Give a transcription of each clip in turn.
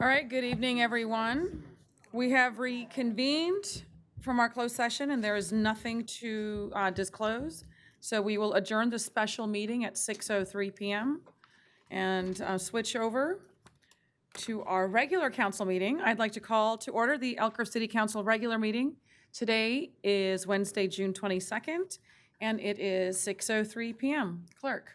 All right, good evening, everyone. We have reconvened from our closed session, and there is nothing to disclose. So we will adjourn the special meeting at 6:03 p.m. and switch over to our regular council meeting. I'd like to call to order the Elk Grove City Council regular meeting. Today is Wednesday, June 22nd, and it is 6:03 p.m. Clerk.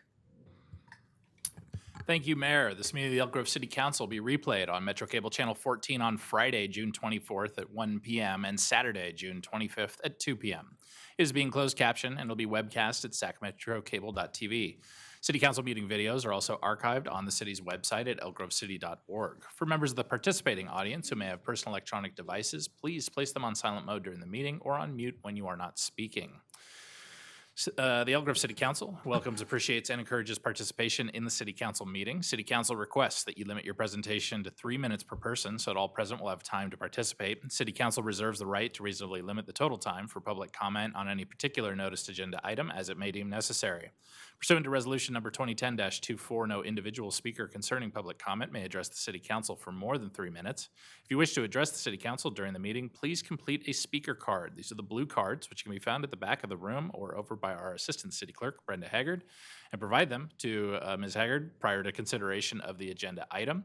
Thank you, Mayor. This meeting of the Elk Grove City Council will be replayed on Metro Cable Channel 14 on Friday, June 24th at 1 p.m. and Saturday, June 25th at 2 p.m. It is being closed captioned and will be webcast at sacmetrocable.tv. City Council meeting videos are also archived on the city's website at elkgrovecity.org. For members of the participating audience who may have personal electronic devices, please place them on silent mode during the meeting or on mute when you are not speaking. The Elk Grove City Council welcomes, appreciates, and encourages participation in the City Council meeting. City Council requests that you limit your presentation to 3 minutes per person so that all present will have time to participate. City Council reserves the right to reasonably limit the total time for public comment on any particular noticed agenda item as it may deem necessary. Pursuant to Resolution Number 2010-24, no individual speaker concerning public comment may address the City Council for more than 3 minutes. If you wish to address the City Council during the meeting, please complete a speaker card. These are the blue cards, which can be found at the back of the room or over by our Assistant City Clerk, Brenda Haggard, and provide them to Ms. Haggard prior to consideration of the agenda item.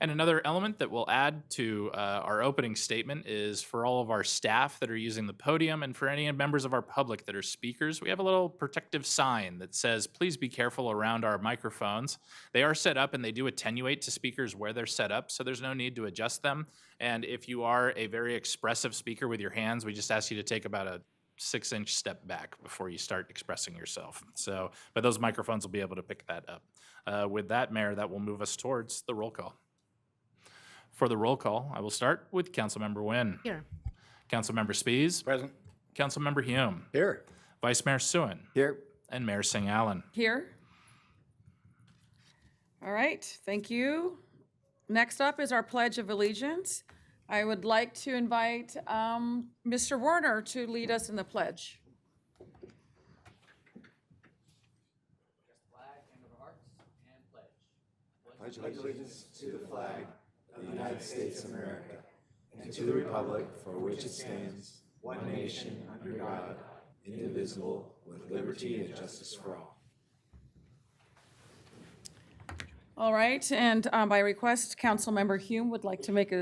And another element that we'll add to our opening statement is for all of our staff that are using the podium and for any members of our public that are speakers, we have a little protective sign that says, please be careful around our microphones. They are set up and they do attenuate to speakers where they're set up, so there's no need to adjust them. And if you are a very expressive speaker with your hands, we just ask you to take about a 6-inch step back before you start expressing yourself. So, but those microphones will be able to pick that up. With that, Mayor, that will move us towards the roll call. For the roll call, I will start with Councilmember Nguyen. Here. Councilmember Spies. Present. Councilmember Hume. Here. Vice Mayor Suen. Here. And Mayor Singh Allen. Here. All right, thank you. Next up is our Pledge of Allegiance. I would like to invite Mr. Warner to lead us in the pledge. Pledge allegiance to the flag of the United States of America and to the republic for which it stands, one nation under God, indivisible, with liberty and justice for all. All right, and by request, Councilmember Hume would like to make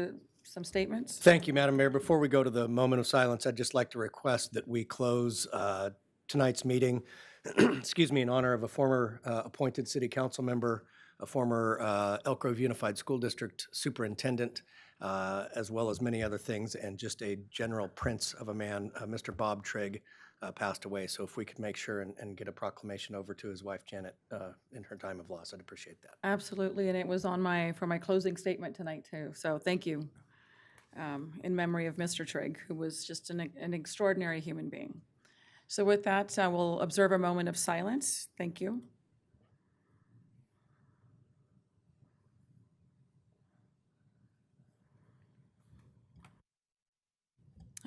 some statements. Thank you, Madam Mayor. Before we go to the moment of silence, I'd just like to request that we close tonight's meeting, excuse me, in honor of a former appointed city council member, a former Elk Grove Unified School District superintendent, as well as many other things, and just a general prince of a man, Mr. Bob Trigg, passed away. So if we could make sure and get a proclamation over to his wife, Janet, in her time of loss, I'd appreciate that. Absolutely, and it was on for my closing statement tonight too, so thank you. In memory of Mr. Trigg, who was just an extraordinary human being. So with that, I will observe a moment of silence. Thank you.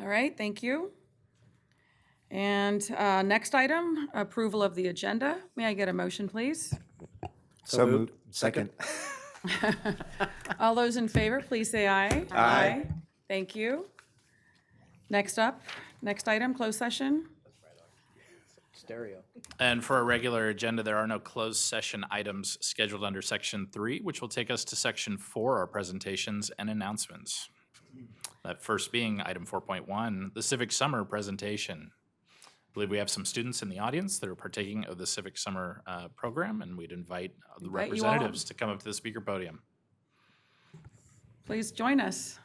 All right, thank you. And next item, approval of the agenda. May I get a motion, please? So moved. Second. All those in favor, please say aye. Aye. Thank you. Next item, closed session. Stereo. And for our regular agenda, there are no closed session items scheduled under Section 3, which will take us to Section 4, our presentations and announcements. That first being item 4.1, the Civic Summer presentation. I believe we have some students in the audience that are partaking of the Civic Summer program, and we'd invite the representatives to come up to the speaker podium. Please join us.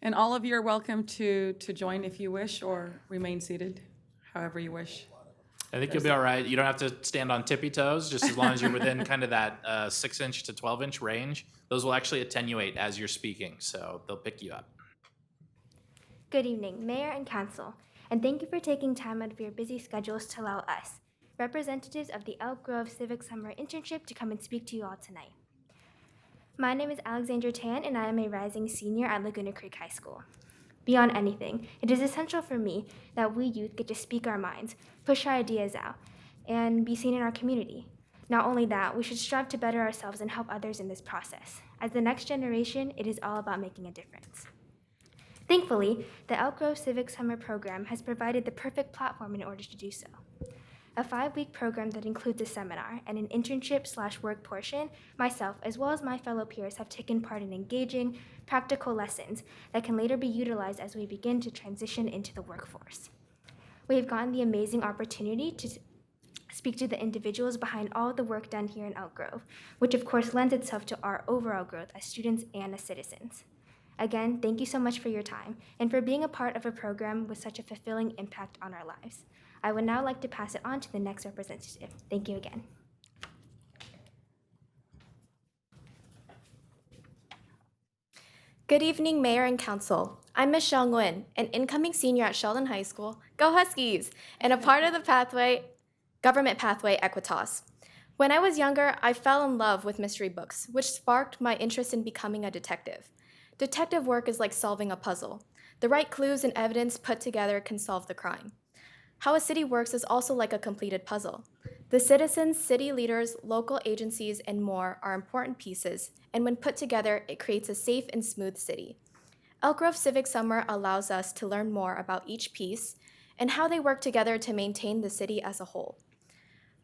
And all of you are welcome to join if you wish, or remain seated, however you wish. I think you'll be all right. You don't have to stand on tippy toes, just as long as you're within kind of that 6-inch to 12-inch range. Those will actually attenuate as you're speaking, so they'll pick you up. Good evening, Mayor and Council, and thank you for taking time out of your busy schedules to allow us, representatives of the Elk Grove Civic Summer Internship, to come and speak to you all tonight. My name is Alexandra Tan, and I am a rising senior at Laguna Creek High School. Beyond anything, it is essential for me that we youth get to speak our minds, push our ideas out, and be seen in our community. Not only that, we should strive to better ourselves and help others in this process. As the next generation, it is all about making a difference. Thankfully, the Elk Grove Civic Summer Program has provided the perfect platform in order to do so. A 5-week program that includes a seminar and an internship/work portion, myself as well as my fellow peers have taken part in engaging, practical lessons that can later be utilized as we begin to transition into the workforce. We have gotten the amazing opportunity to speak to the individuals behind all of the work done here in Elk Grove, which of course lends itself to our overall growth as students and as citizens. Again, thank you so much for your time and for being a part of a program with such a fulfilling impact on our lives. I would now like to pass it on to the next representative. Thank you again. Good evening, Mayor and Council. I'm Michelle Nguyen, an incoming senior at Sheldon High School, go Huskies, and a part of the government pathway Equitas. When I was younger, I fell in love with mystery books, which sparked my interest in becoming a detective. Detective work is like solving a puzzle. The right clues and evidence put together can solve the crime. How a city works is also like a completed puzzle. The citizens, city leaders, local agencies, and more are important pieces, and when put together, it creates a safe and smooth city. Elk Grove Civic Summer allows us to learn more about each piece and how they work together to maintain the city as a whole.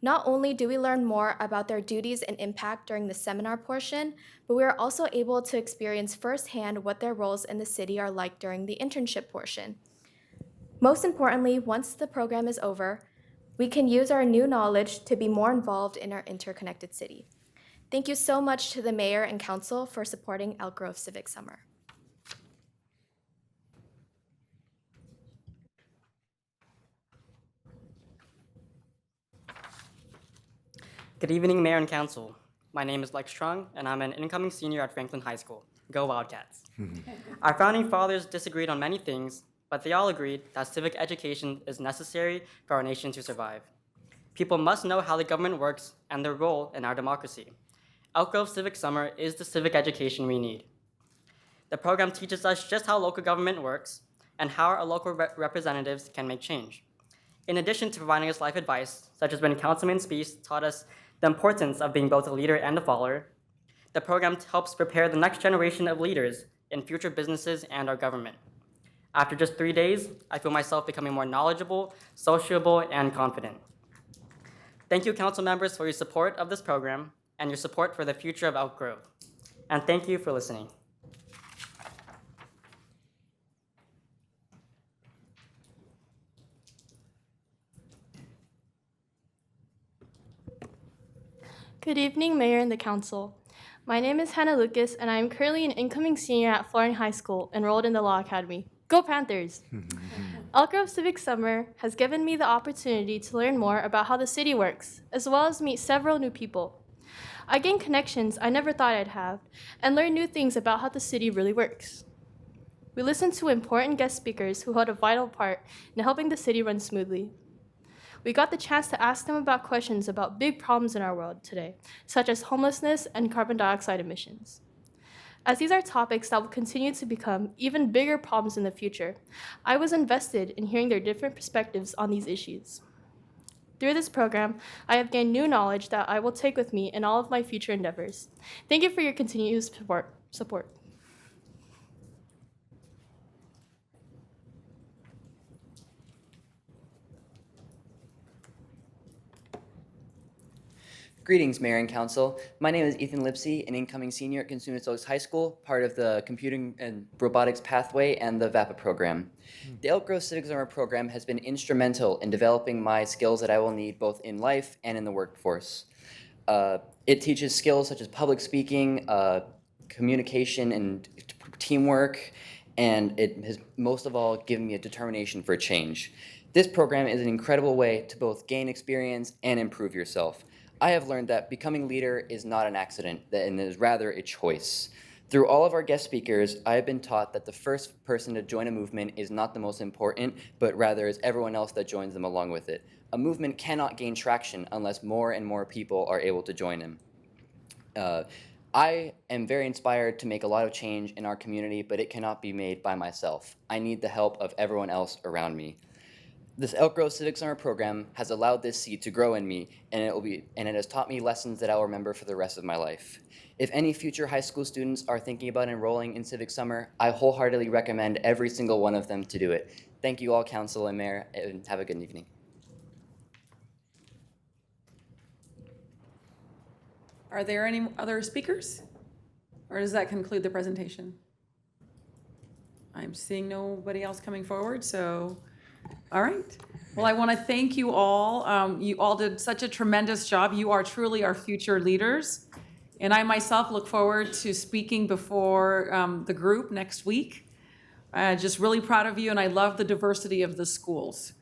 Not only do we learn more about their duties and impact during the seminar portion, but we are also able to experience firsthand what their roles in the city are like during the internship portion. Most importantly, once the program is over, we can use our new knowledge to be more involved in our interconnected city. Thank you so much to the Mayor and Council for supporting Elk Grove Civic Summer. Good evening, Mayor and Council. My name is Lex Strong, and I'm an incoming senior at Franklin High School. Go Wildcats. Our founding fathers disagreed on many things, but they all agreed that civic education is necessary for our nation to survive. People must know how the government works and their role in our democracy. Elk Grove Civic Summer is the civic education we need. The program teaches us just how local government works and how our local representatives can make change. In addition to providing us life advice, such as when Councilman Spees taught us the importance of being both a leader and a follower, the program helps prepare the next generation of leaders in future businesses and our government. After just 3 days, I feel myself becoming more knowledgeable, sociable, and confident. Thank you, council members, for your support of this program and your support for the future of Elk Grove. And thank you for listening. Good evening, Mayor and the Council. My name is Hannah Lucas, and I am currently an incoming senior at Flooring High School, enrolled in the Law Academy. Go Panthers! Elk Grove Civic Summer has given me the opportunity to learn more about how the city works, as well as meet several new people. I gained connections I never thought I'd have, and learned new things about how the city really works. We listened to important guest speakers who held a vital part in helping the city run smoothly. We got the chance to ask them about questions about big problems in our world today, such as homelessness and carbon dioxide emissions. As these are topics that will continue to become even bigger problems in the future, I was invested in hearing their different perspectives on these issues. Through this program, I have gained new knowledge that I will take with me in all of my future endeavors. Thank you for your continued support. Greetings, Mayor and Council. My name is Ethan Lipsy, an incoming senior at Cosumnes Oaks High School, part of the Computing and Robotics Pathway and the VAPA program. The Elk Grove Civic Summer program has been instrumental in developing my skills that I will need both in life and in the workforce. It teaches skills such as public speaking, communication, and teamwork, and it has most of all given me a determination for change. This program is an incredible way to both gain experience and improve yourself. I have learned that becoming leader is not an accident, and is rather a choice. Through all of our guest speakers, I have been taught that the first person to join a movement is not the most important, but rather is everyone else that joins them along with it. A movement cannot gain traction unless more and more people are able to join him. I am very inspired to make a lot of change in our community, but it cannot be made by myself. I need the help of everyone else around me. This Elk Grove Civic Summer program has allowed this seed to grow in me, and it has taught me lessons that I'll remember for the rest of my life. If any future high school students are thinking about enrolling in Civic Summer, I wholeheartedly recommend every single one of them to do it. Thank you all, Council and Mayor, and have a good evening. Are there any other speakers? Or does that conclude the presentation? I'm seeing nobody else coming forward, so, all right. Well, I want to thank you all. You all did such a tremendous job. You are truly our future leaders. And I myself look forward to speaking before the group next week. Just really proud of you, and I love the diversity of the schools.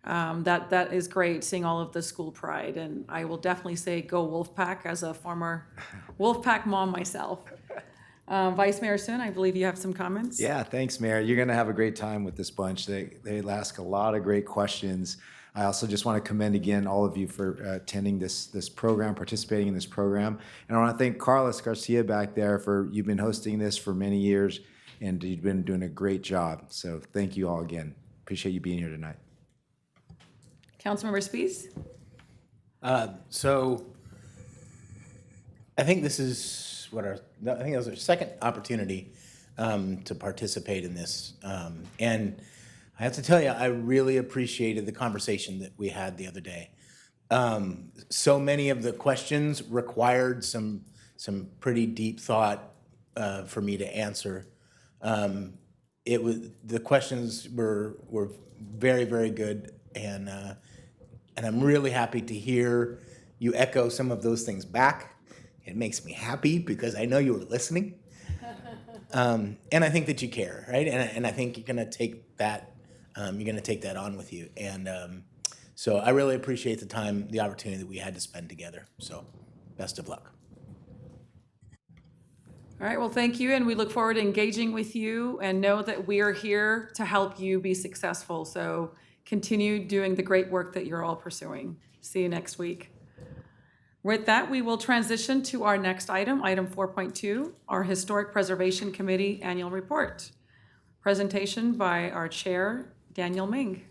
That is great, seeing all of the school pride, and I will definitely say go Wolfpack as a former Wolfpack mom myself. Vice Mayor Sun, I believe you have some comments. Yeah, thanks, Mayor. You're going to have a great time with this bunch. They ask a lot of great questions. I also just want to commend again all of you for attending this program, participating in this program. And I want to thank Carlos Garcia back there for, you've been hosting this for many years, and you've been doing a great job. So thank you all again. Appreciate you being here tonight. Councilmember Spies? So I think this is I think it was our second opportunity to participate in this. And I have to tell you, I really appreciated the conversation that we had the other day. So many of the questions required some pretty deep thought for me to answer. The questions were very, very good, and I'm really happy to hear you echo some of those things back. It makes me happy because I know you were listening, and I think that you care, right? And I think you're gonna take that on with you, and so I really appreciate the opportunity that we had to spend together. So, best of luck. All right, well, thank you, and we look forward to engaging with you, and know that we are here to help you be successful. So continue doing the great work that you're all pursuing. See you next week. With that, we will transition to our next item, item 4.2, our Historic Preservation Committee Annual Report. Presentation by our chair, Daniel Ming.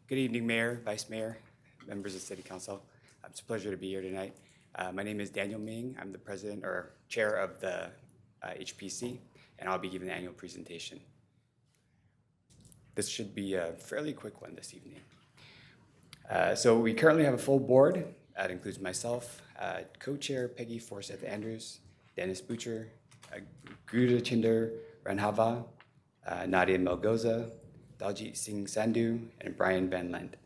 Good evening, Mayor, Vice Mayor, members of City Council. It's a pleasure to be here tonight. My name is Daniel Ming. I'm the president or chair of the HPC, and I'll be giving the annual presentation. This should be a fairly quick one this evening. So we currently have a full board. That includes myself, co-chair Peggy Forsyth Andrews, Dennis Butcher, Guda Chinder Ranhava, Nadia Melgoza, Daljit Singh Sandhu, and Brian Van Lent.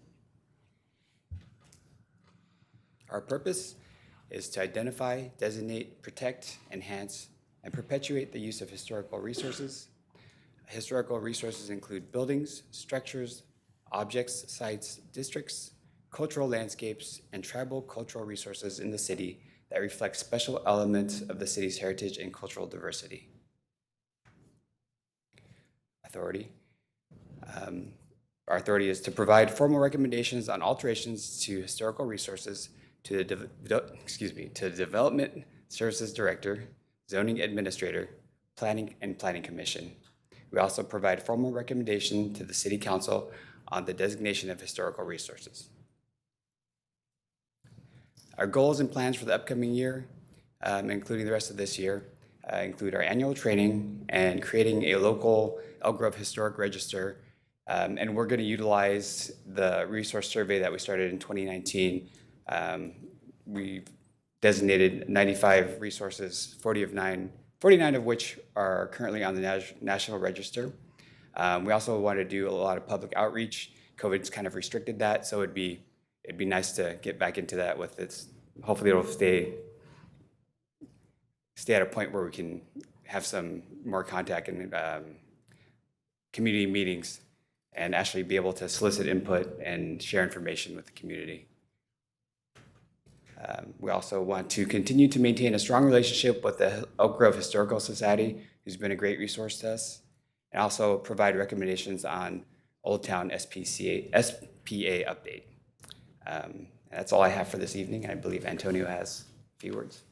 Our purpose is to identify, designate, protect, enhance, and perpetuate the use of historical resources. Historical resources include buildings, structures, objects, sites, districts, cultural landscapes, and tribal cultural resources in the city that reflect special elements of the city's heritage and cultural diversity. Authority. Our authority is to provide formal recommendations on alterations to historical resources to the Development Services Director, Zoning Administrator, Planning Commission. We also provide formal recommendation to the City Council on the designation of historical resources. Our goals and plans for the upcoming year, including the rest of this year, include our annual training and creating a local Elk Grove Historic Register. And we're going to utilize the resource survey that we started in 2019. We've designated 95 resources, 49 of which are currently on the National Register. We also want to do a lot of public outreach. COVID's kind of restricted that, so it'd be nice to get back into that with its. Hopefully, it'll stay at a point where we can have some more contact and community meetings, and actually be able to solicit input and share information with the community. We also want to continue to maintain a strong relationship with the Elk Grove Historical Society, who's been a great resource to us, and also provide recommendations on Old Town SPA update. That's all I have for this evening. I believe Antonio has a few words.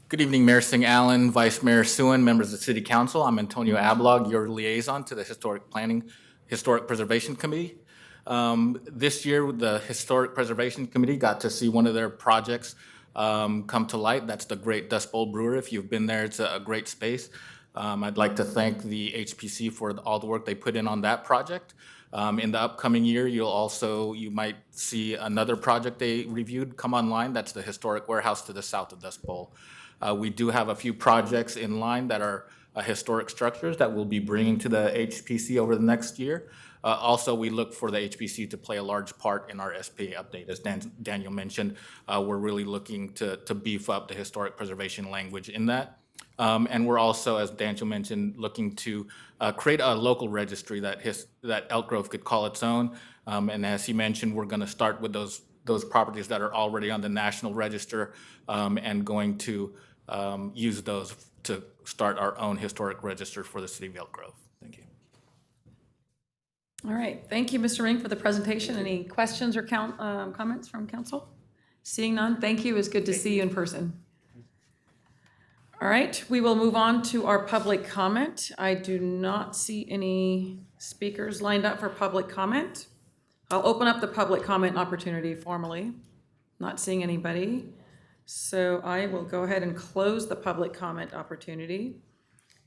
Good evening, Mayor Singh Allen, Vice Mayor Suen, members of the City Council. I'm Antonio Ablog, your liaison to the Historic Preservation Committee. This year, the Historic Preservation Committee got to see one of their projects come to light. That's the Great Dust Bowl Brewery. If you've been there, it's a great space. I'd like to thank the HPC for all the work they put in on that project. In the upcoming year, you might see another project they reviewed come online. That's the historic warehouse to the south of Dust Bowl. We do have a few projects in line that are historic structures that we'll be bringing to the HPC over the next year. Also, we look for the HPC to play a large part in our SPA update. As Daniel mentioned, we're really looking to beef up the historic preservation language in that. And we're also, as Daniel mentioned, looking to create a local registry that Elk Grove could call its own. And as he mentioned, we're going to start with those properties that are already on the National Register and going to use those to start our own historic register for the city of Elk Grove. Thank you. All right, thank you, Mr. Ring, for the presentation. Any questions or comments from council? Seeing none, thank you. It's good to see you in person. All right, we will move on to our public comment. I do not see any speakers lined up for public comment. I'll open up the public comment opportunity formally. Not seeing anybody. So I will go ahead and close the public comment opportunity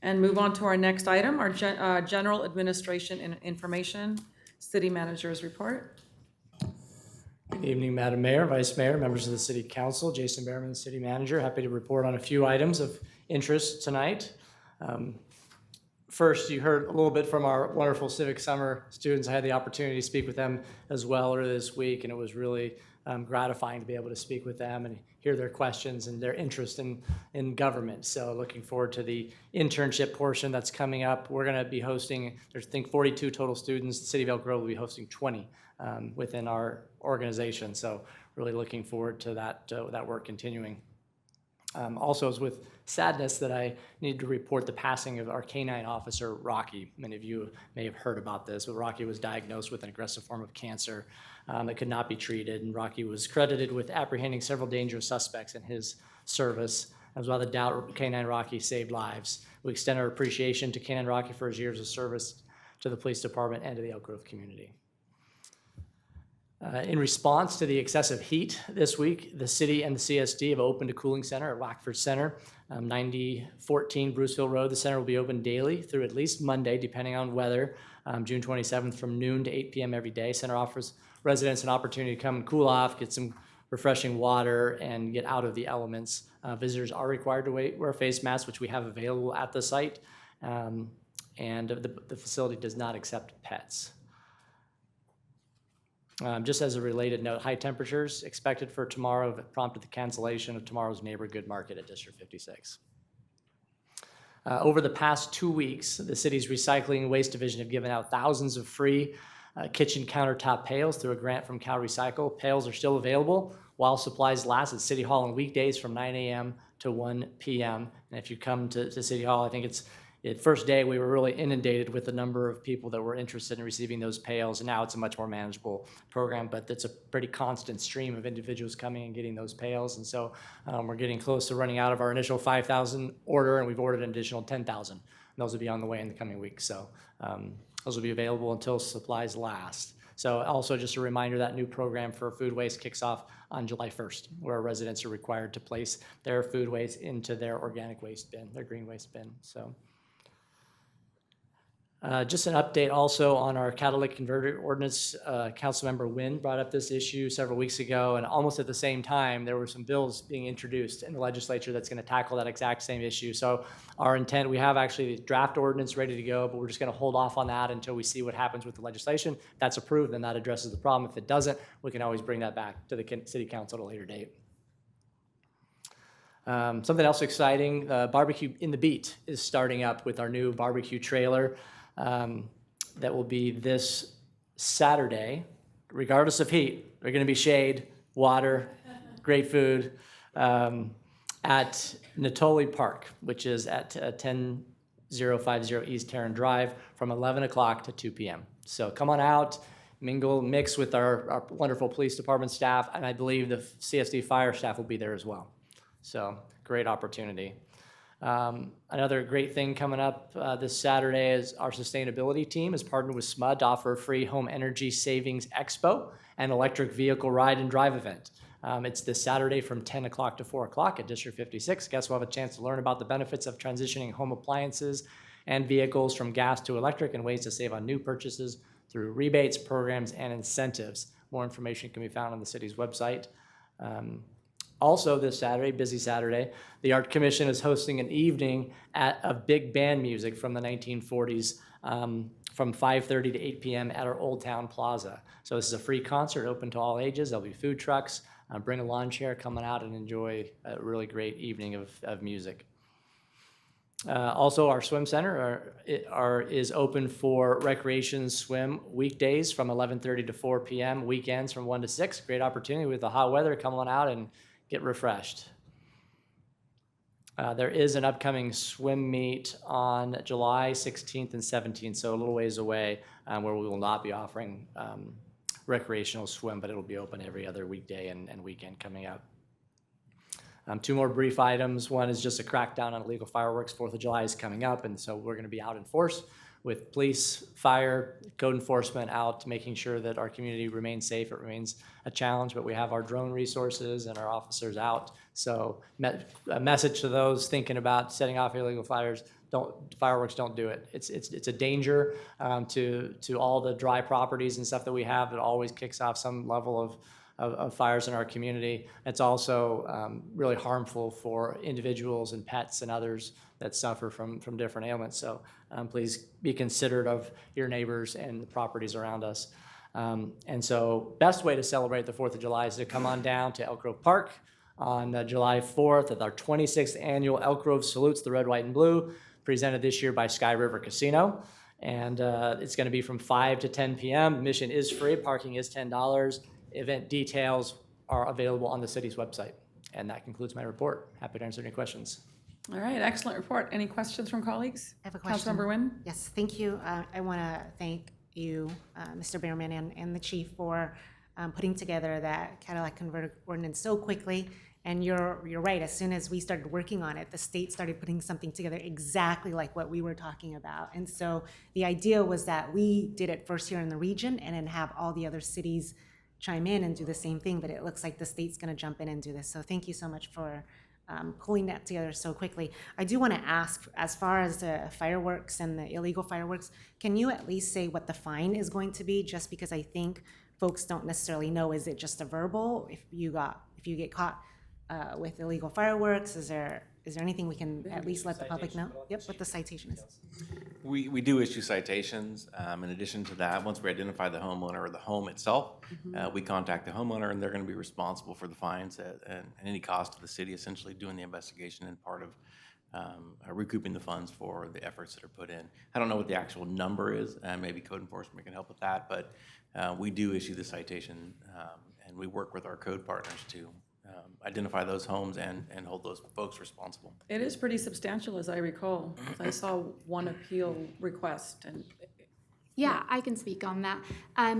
and move on to our next item, our general administration and information, city manager's report. Good evening, Madam Mayor, Vice Mayor, members of the City Council. Jason Behrman, City Manager. Happy to report on a few items of interest tonight. First, you heard a little bit from our wonderful Civic Summer students. I had the opportunity to speak with them as well earlier this week, and it was really gratifying to be able to speak with them and hear their questions and their interest in government. So looking forward to the internship portion that's coming up. We're going to be hosting, there's I think 42 total students. The City of Elk Grove will be hosting 20 within our organization. So really looking forward to that work continuing. Also, it's with sadness that I need to report the passing of our K-9 officer, Rocky. Many of you may have heard about this, but Rocky was diagnosed with an aggressive form of cancer that could not be treated, and Rocky was credited with apprehending several dangerous suspects in his service. As without a doubt, K-9 Rocky saved lives. We extend our appreciation to K-9 Rocky for his years of service to the police department and to the Elk Grove community. In response to the excessive heat this week, the city and the CSD have opened a cooling center at Wackford Center, 9014 Bruceville Road. The center will be open daily through at least Monday, depending on weather, June 27th from noon to 8 p.m. every day. Center offers residents an opportunity to come and cool off, get some refreshing water, and get out of the elements. Visitors are required to wear face masks, which we have available at the site, and the facility does not accept pets. Just as a related note, high temperatures expected for tomorrow have prompted the cancellation of tomorrow's Neighbor Good Market at District 56. Over the past 2 weeks, the city's Recycling and Waste Division have given out thousands of free kitchen countertop pails through a grant from Cal Recycle. Pails are still available while supplies last at City Hall on weekdays from 9 a.m. to 1 p.m. And if you come to City Hall, I think it's the first day we were really inundated with the number of people that were interested in receiving those pails, and now it's a much more manageable program, but it's a pretty constant stream of individuals coming and getting those pails, and so we're getting close to running out of our initial 5,000 order, and we've ordered an additional 10,000. Those will be on the way in the coming weeks, so those will be available until supplies last. So also just a reminder, that new program for food waste kicks off on July 1st, where residents are required to place their food waste into their organic waste bin, their green waste bin. So. Just an update also on our catalytic converter ordinance. Councilmember Wynn brought up this issue several weeks ago, and almost at the same time, there were some bills being introduced in the legislature that's going to tackle that exact same issue. So our intent, we have actually the draft ordinance ready to go, but we're just going to hold off on that until we see what happens with the legislation. If that's approved, then that addresses the problem. If it doesn't, we can always bring that back to the city council at a later date. Something else exciting, Barbecue in the Beat is starting up with our new barbecue trailer. That will be this Saturday, regardless of heat. There's going to be shade, water, great food at Natoli Park, which is at 10050 East Tarrant Drive from 11 o'clock to 2 p.m. So come on out, mingle, mix with our wonderful police department staff, and I believe the CSD fire staff will be there as well. So great opportunity. Another great thing coming up this Saturday is our sustainability team has partnered with SMUD to offer a free home energy savings expo and electric vehicle ride and drive event. It's this Saturday from 10 o'clock to 4 o'clock at District 56. Guests will have a chance to learn about the benefits of transitioning home appliances and vehicles from gas to electric and ways to save on new purchases through rebates, programs, and incentives. More information can be found on the city's website. Also this Saturday, busy Saturday, the Art Commission is hosting an evening of big band music from the 1940s from 5:30 to 8 p.m. at our Old Town Plaza. So this is a free concert open to all ages. There'll be food trucks. Bring a lawn chair, come on out and enjoy a really great evening of music. Also, our swim center is open for recreation swim weekdays from 11:30 to 4 p.m., weekends from 1 to 6. Great opportunity with the hot weather. Come on out and get refreshed. There is an upcoming swim meet on July 16th and 17th, so a little ways away, where we will not be offering recreational swim, but it'll be open every other weekday and weekend coming up. Two more brief items. One is just a crackdown on illegal fireworks. 4th of July is coming up, and so we're going to be out in force with police, fire, code enforcement out, making sure that our community remains safe. It remains a challenge, but we have our drone resources and our officers out. So a message to those thinking about setting off illegal fireworks, don't do it. It's a danger to all the dry properties and stuff that we have. It always kicks off some level of fires in our community. It's also really harmful for individuals and pets and others that suffer from different ailments. So please be considerate of your neighbors and the properties around us. And so best way to celebrate the 4th of July is to come on down to Elk Grove Park on July 4th at our 26th annual Elk Grove Salutes the Red, White, and Blue, presented this year by Sky River Casino. And it's going to be from 5 to 10 p.m. Admission is free, parking is $10. Event details are available on the city's website. And that concludes my report. Happy to answer any questions. All right, excellent report. Any questions from colleagues? I have a question. Councilmember Nguyen? Yes, thank you. I want to thank you, Mr. Behrman, and the chief for putting together that Cadillac converter ordinance so quickly. And you're right, as soon as we started working on it, the state started putting something together exactly like what we were talking about. And so the idea was that we did it first here in the region and then have all the other cities chime in and do the same thing, but it looks like the state's going to jump in and do this. So thank you so much for pulling that together so quickly. I do want to ask, as far as the fireworks and the illegal fireworks, can you at least say what the fine is going to be? Just because I think folks don't necessarily know, is it just a verbal? If you get caught with illegal fireworks, is there anything we can at least let the public know? Yep, what the citation is. We do issue citations. In addition to that, once we identify the homeowner or the home itself, we contact the homeowner, and they're going to be responsible for the fines and any cost to the city, essentially doing the investigation and part of recouping the funds for the efforts that are put in. I don't know what the actual number is, and maybe code enforcement can help with that, but we do issue the citation, and we work with our code partners to identify those homes and hold those folks responsible. It is pretty substantial, as I recall. I saw one appeal request. And yeah, I can speak on that.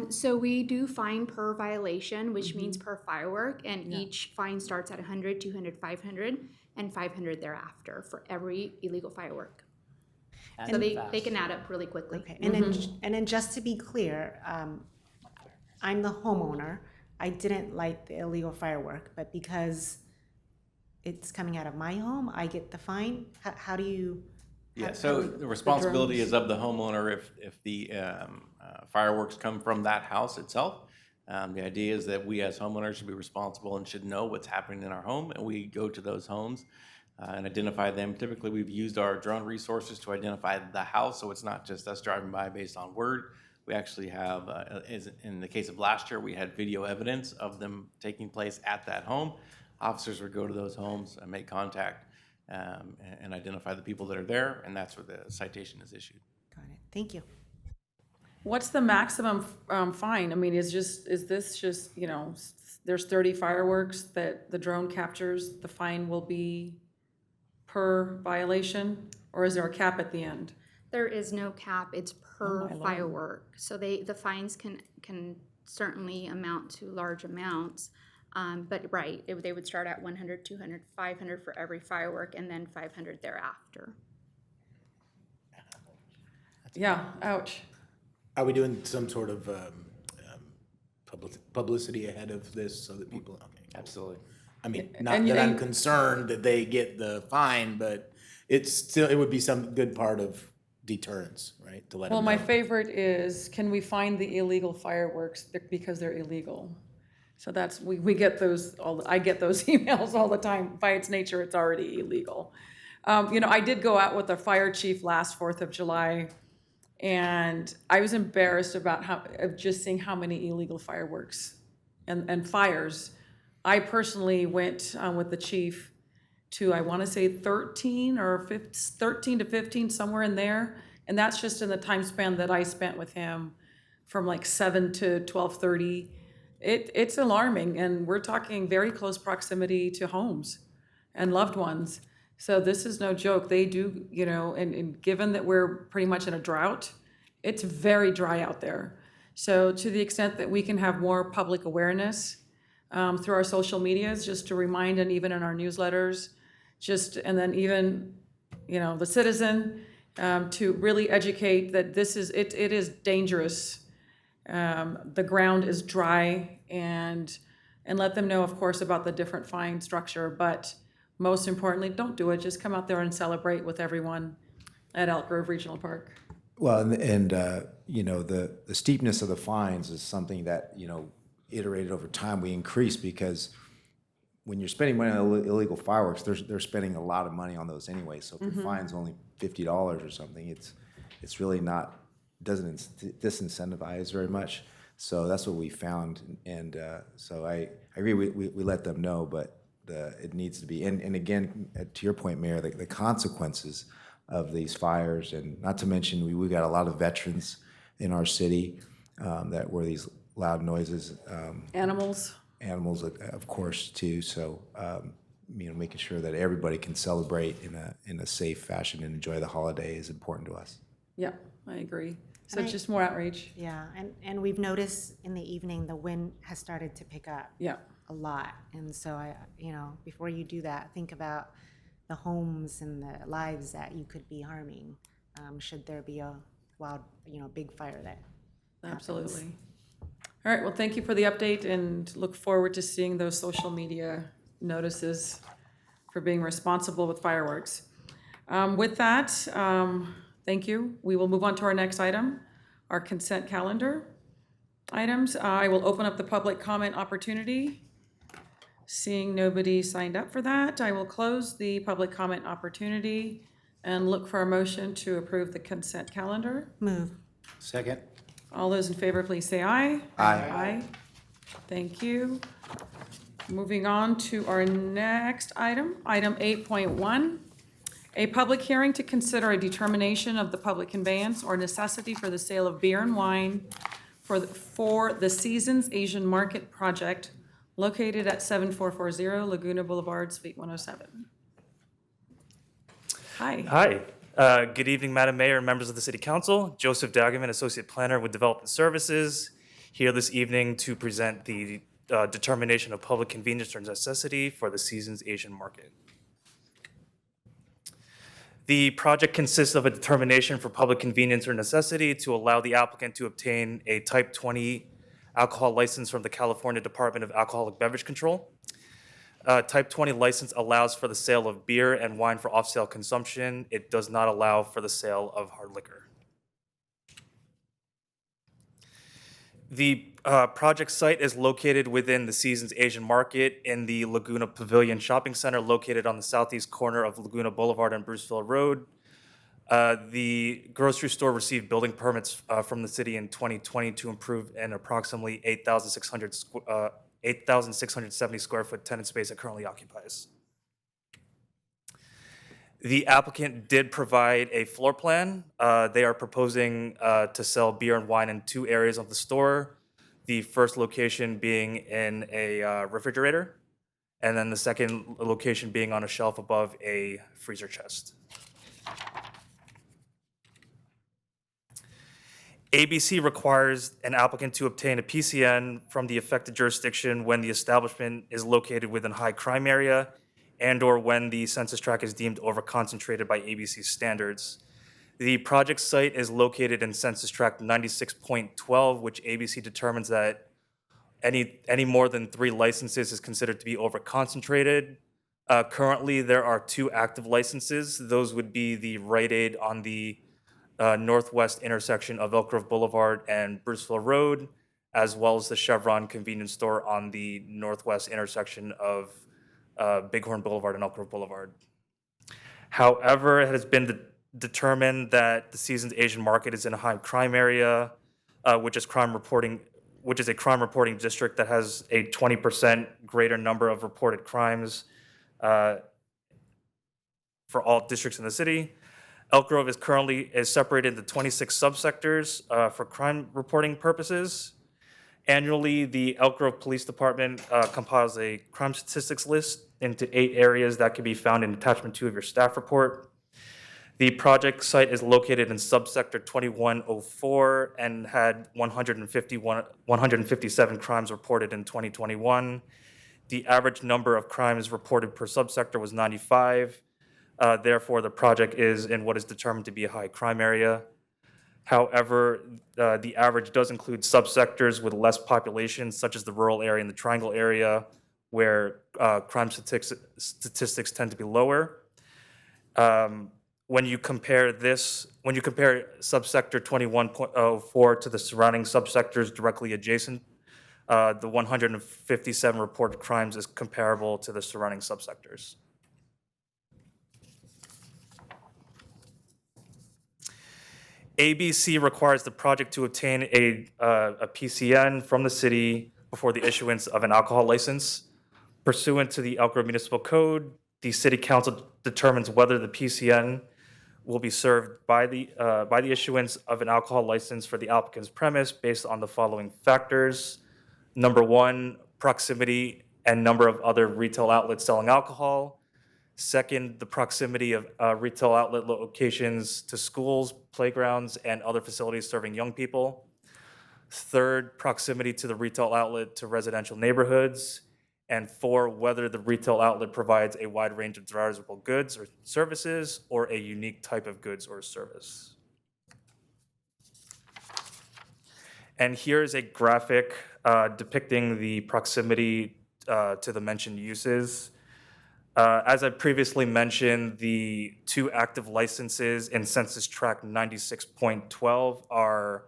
So we do fine per violation, which means per firework, and each fine starts at 100, 200, 500, and 500 thereafter for every illegal firework. So they can add up really quickly. Okay, and then just to be clear, I'm the homeowner. I didn't light the illegal firework, but because it's coming out of my home, I get the fine? How do you? Yeah, so the responsibility is of the homeowner if the fireworks come from that house itself. The idea is that we as homeowners should be responsible and should know what's happening in our home, and we go to those homes and identify them. Typically, we've used our drone resources to identify the house, so it's not just us driving by based on word. We actually have, in the case of last year, we had video evidence of them taking place at that home. Officers would go to those homes and make contact and identify the people that are there, and that's where the citation is issued. Got it. Thank you. what's the maximum fine? I mean, is this just, there's 30 fireworks that the drone captures, the fine will be per violation? Or is there a cap at the end? There is no cap, it's per firework. So the fines can certainly amount to large amounts. But right, they would start at 100, 200, 500 for every firework, and then 500 thereafter. Yeah, ouch. Are we doing some sort of publicity ahead of this so that people? Okay. Absolutely. I mean, not that I'm concerned that they get the fine, but it would be some good part of deterrence, right? To let Well, them my know. favorite is, can we find the illegal fireworks because they're illegal? So that's, we get those, I get those emails all the time. By its nature, it's already illegal. I did go out with the fire chief last 4th of July, and I was embarrassed of just seeing how many illegal fireworks and fires. I personally went with the chief to, I want to say 13 to 15, somewhere in there. And that's just in the time span that I spent with him from like 7 to 12:30. It's alarming, and we're talking very close proximity to homes and loved ones. So this is no joke. They do, and given that we're pretty much in a drought, it's very dry out there. So to the extent that we can have more public awareness through our social medias, just to remind, and even in our newsletters, and then even, the citizen, to really educate that it is dangerous. The ground is dry, and let them know, of course, about the different fine structure, but most importantly, don't do it. Just come out there and celebrate with everyone at Elk Grove Regional Park. Well, and the steepness of the fines is something that, iterated over time, we increased, because when you're spending money on illegal fireworks, they're spending a lot of money on those anyway. So if your fine's only $50 or something, it's really not, doesn't disincentivize very much. So that's what we found, and so I agree. We let them know, but it needs to be. And again, to your point, Mayor, the consequences of these fires, and not to mention we got a lot of veterans in our city that were these loud noises. Animals, of course, too. So making sure that everybody can celebrate in a safe fashion and enjoy the holiday is important to us. Yeah, I agree. So just more outreach. Yeah, and we've noticed in the evening the wind has started to pick up. Yeah. A lot, and so before you do that, think about the homes and the lives that you could be harming, should there be a wild, big fire that Absolutely. happens. All right, well, thank you for the update, and look forward to seeing those social media notices for being responsible with fireworks. With that, thank you. We will move on to our next item, our consent calendar items. I will open up the public comment opportunity. Seeing nobody signed up for that, I will close the public comment opportunity and look for a motion to approve the consent calendar. Move. Second. All those in favor, please say aye. Aye. Thank you. Moving on to our next item, item 8.1. A public hearing to consider a determination of the public conveyance or necessity for the sale of beer and wine for the Seasons Asian Market Project located at 7440 Laguna Boulevard, Suite 107. Hi. Hi. Good evening, Madam Mayor and members of the City Council. Joseph Dagerman, Associate Planner with Development Services, here this evening to present the determination of public convenience or necessity for the Seasons Asian Market. The project consists of a determination for public convenience or necessity to allow the applicant to obtain a Type 20 alcohol license from the California Department of Alcoholic Beverage Control. Type 20 license allows for the sale of beer and wine for off-sale consumption. It does not allow for the sale of hard liquor. The project site is located within the Seasons Asian Market in the Laguna Pavilion Shopping Center, located on the southeast corner of Laguna Boulevard and Bruceville Road. The grocery store received building permits from the city in 2020 to improve an approximately 8,670 square foot tenant space it currently occupies. The applicant did provide a floor plan. They are proposing to sell beer and wine in 2 areas of the store. The first location being in a refrigerator, and then the second location being on a shelf above a freezer chest. ABC requires an applicant to obtain a PCN from the affected jurisdiction when the establishment is located within high crime area and/or when the census tract is deemed overconcentrated by ABC standards. The project site is located in Census Tract 96.12, which ABC determines that any more than 3 licenses is considered to be overconcentrated. Currently, there are 2 active licenses. Those would be the Rite Aid on the northwest intersection of Elk Grove Boulevard and Bruceville Road, as well as the Chevron convenience store on the northwest intersection of Bighorn Boulevard and Elk Grove Boulevard. However, it has been determined that the Seasons Asian Market is in a high crime area, which is a crime reporting district that has a 20% greater number of reported crimes for all districts in the city. Elk Grove is currently separated into 26 subsectors for crime reporting purposes. Annually, the Elk Grove Police Department compiles a crime statistics list into 8 areas that can be found in attachment 2 of your staff report. The project site is located in subsector 2104 and had 157 crimes reported in 2021. The average number of crimes reported per subsector was 95. Therefore, the project is in what is determined to be a high crime area. However, the average does include subsectors with less population, such as the rural area and the triangle area, where crime statistics tend to be lower. When you compare subsector 21.04 to the surrounding subsectors directly adjacent, the 157 reported crimes is comparable to the surrounding subsectors. ABC requires the project to obtain a PCN from the city before the issuance of an alcohol license. Pursuant to the Elk Grove Municipal Code, the City Council determines whether the PCN will be served by the issuance of an alcohol license for the applicant's premise based on the following factors. Number 1, proximity and number of other retail outlets selling alcohol. Second, the proximity of retail outlet locations to schools, playgrounds, and other facilities serving young people. Third, proximity to the retail outlet to residential neighborhoods. And 4, whether the retail outlet provides a wide range of desirable goods or services or a unique type of goods or service. And here's a graphic depicting the proximity to the mentioned uses. As I previously mentioned, the 2 active licenses in Census Tract 96.12 are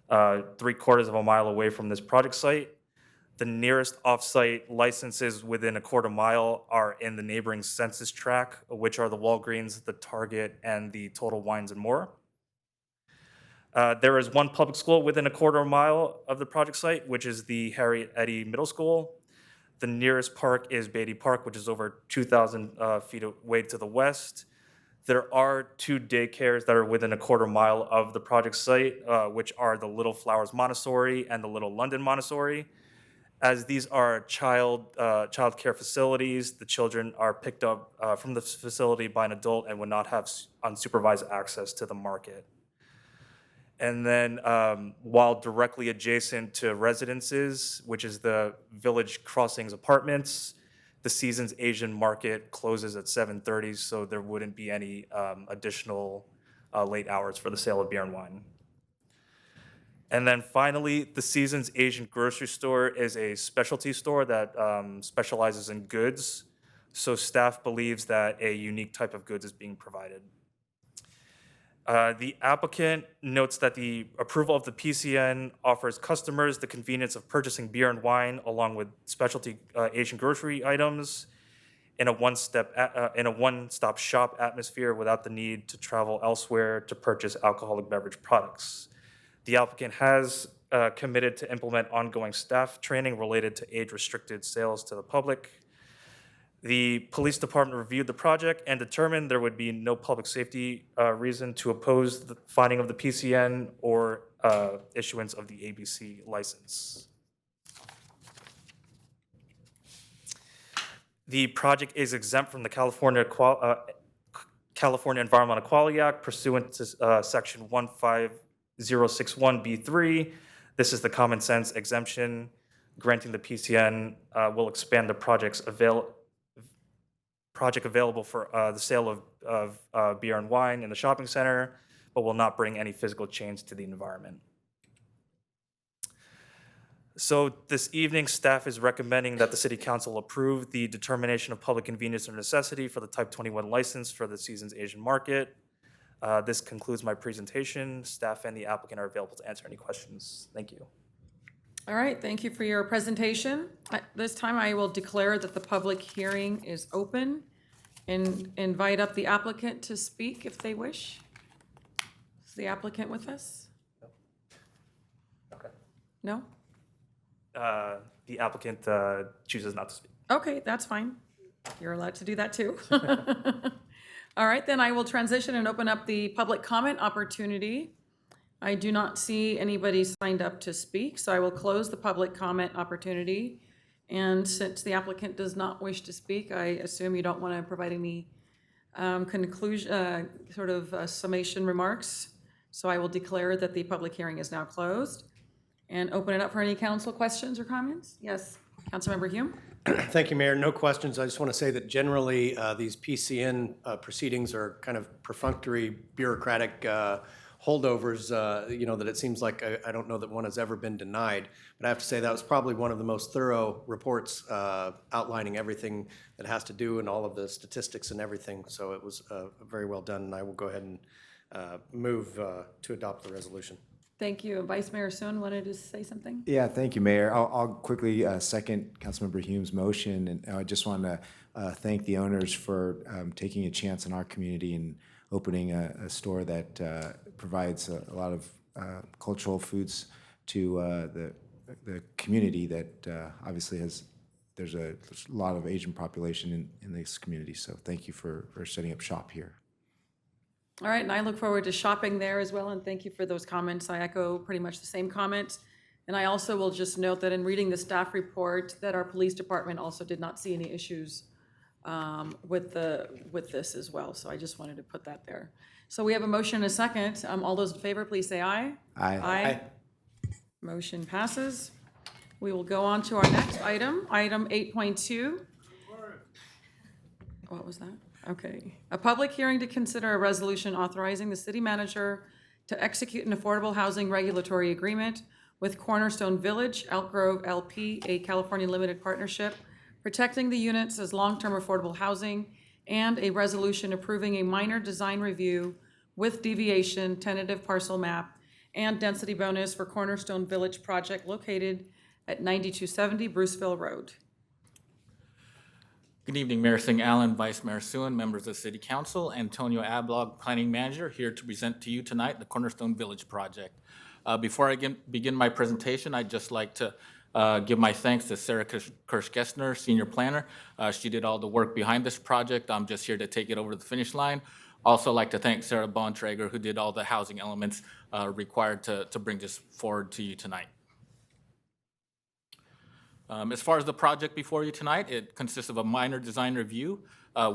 3/4 of a mile away from this project site. The nearest off-site licenses within a 1/4 mile are in the neighboring census tract, which are the Walgreens, the Target, and the Total Wines and More. There is 1 public school within a 1/4 mile of the project site, which is the Harriet Eddy Middle School. The nearest park is Beatty Park, which is over 2,000 feet away to the west. There are 2 daycares that are within a 1/4 mile of the project site, which are the Little Flowers Montessori and the Little London Montessori. As these are child care facilities, the children are picked up from the facility by an adult and would not have unsupervised access to the market. And then while directly adjacent to residences, which is the Village Crossings Apartments, the Seasons Asian Market closes at 7:30, so there wouldn't be any additional late hours for the sale of beer and wine. And then finally, the Seasons Asian Grocery Store is a specialty store that specializes in goods. So staff believes that a unique type of goods is being provided. The applicant notes that the approval of the PCN offers customers the convenience of purchasing beer and wine along with specialty Asian grocery items in a one-stop shop atmosphere without the need to travel elsewhere to purchase alcoholic beverage products. The applicant has committed to implement ongoing staff training related to age-restricted sales to the public. The police department reviewed the project and determined there would be no public safety reason to oppose the finding of the PCN or issuance of the ABC license. The project is exempt from the California Environmental Quality Act pursuant to Section 061B3. This is the common sense exemption. Granting the PCN will expand the project available for the sale of beer and wine in the shopping center, but will not bring any physical change to the environment. So this evening, staff is recommending that the City Council approve the determination of public convenience or necessity for the Type 21 license for the Seasons Asian Market. This concludes my presentation. Staff and the applicant are available to answer any questions. Thank you. All right, thank you for your presentation. At this time, I will declare that the public hearing is open and invite up the applicant to speak if they wish. Is the applicant with us? Okay. No? The applicant chooses not to speak. Okay, that's fine. You're allowed to do that too. All right, then I will transition and open up the public comment opportunity. I do not see anybody signed up to speak, so I will close the public comment opportunity. And since the applicant does not wish to speak, I assume you don't want to provide any conclusion, summation remarks. So I will declare that the public hearing is now closed and open it up for any council questions or comments. Yes, Councilmember Hume. Thank you, Mayor. No questions. I just want to say that generally these PCN proceedings are kind of perfunctory, bureaucratic holdovers, that it seems like I don't know that one has ever been denied. But I have to say that was probably one of the most thorough reports outlining everything that has to do and all of the statistics and everything. So it was very well done, and I will go ahead and move to adopt the resolution. Thank you. Vice Mayor Soon wanted to say something? Yeah, thank you, Mayor. I'll quickly second Councilmember Hume's motion, and I just want to thank the owners for taking a chance in our community and opening a store that provides a lot of cultural foods to the community that obviously there's a lot of Asian population in this community. So thank you for setting up shop here. All right, and I look forward to shopping there as well, and thank you for those comments. I echo pretty much the same comments. And I also will just note that in reading the staff report, that our police department also did not see any issues with this as well. So I just wanted to put that there. So we have a motion and a second. All those in favor, please say aye. Aye. Aye. Motion passes. We will go on to our next item, item 8.2. What was that? Okay. A public hearing to consider a resolution authorizing the city manager to execute an affordable housing regulatory agreement with Cornerstone Village, Elk Grove LP, a California limited partnership, protecting the units as long-term affordable housing, and a resolution approving a minor design review with deviation, tentative parcel map, and density bonus for Cornerstone Village project located at 9270 Bruceville Road. Good evening, Mayor Singh Allen, Vice Mayor Suen, members of the City Council, Antonio Ablog, Planning Manager, here to present to you tonight the Cornerstone Village project. Before I begin my presentation, I'd just like to give my thanks to Sarah Kirsch-Gessner, Senior Planner. She did all the work behind this project. I'm just here to take it over to the finish line. Also like to thank Sarah Bontrager, who did all the housing elements required to bring this forward to you tonight. As far as the project before you tonight, it consists of a minor design review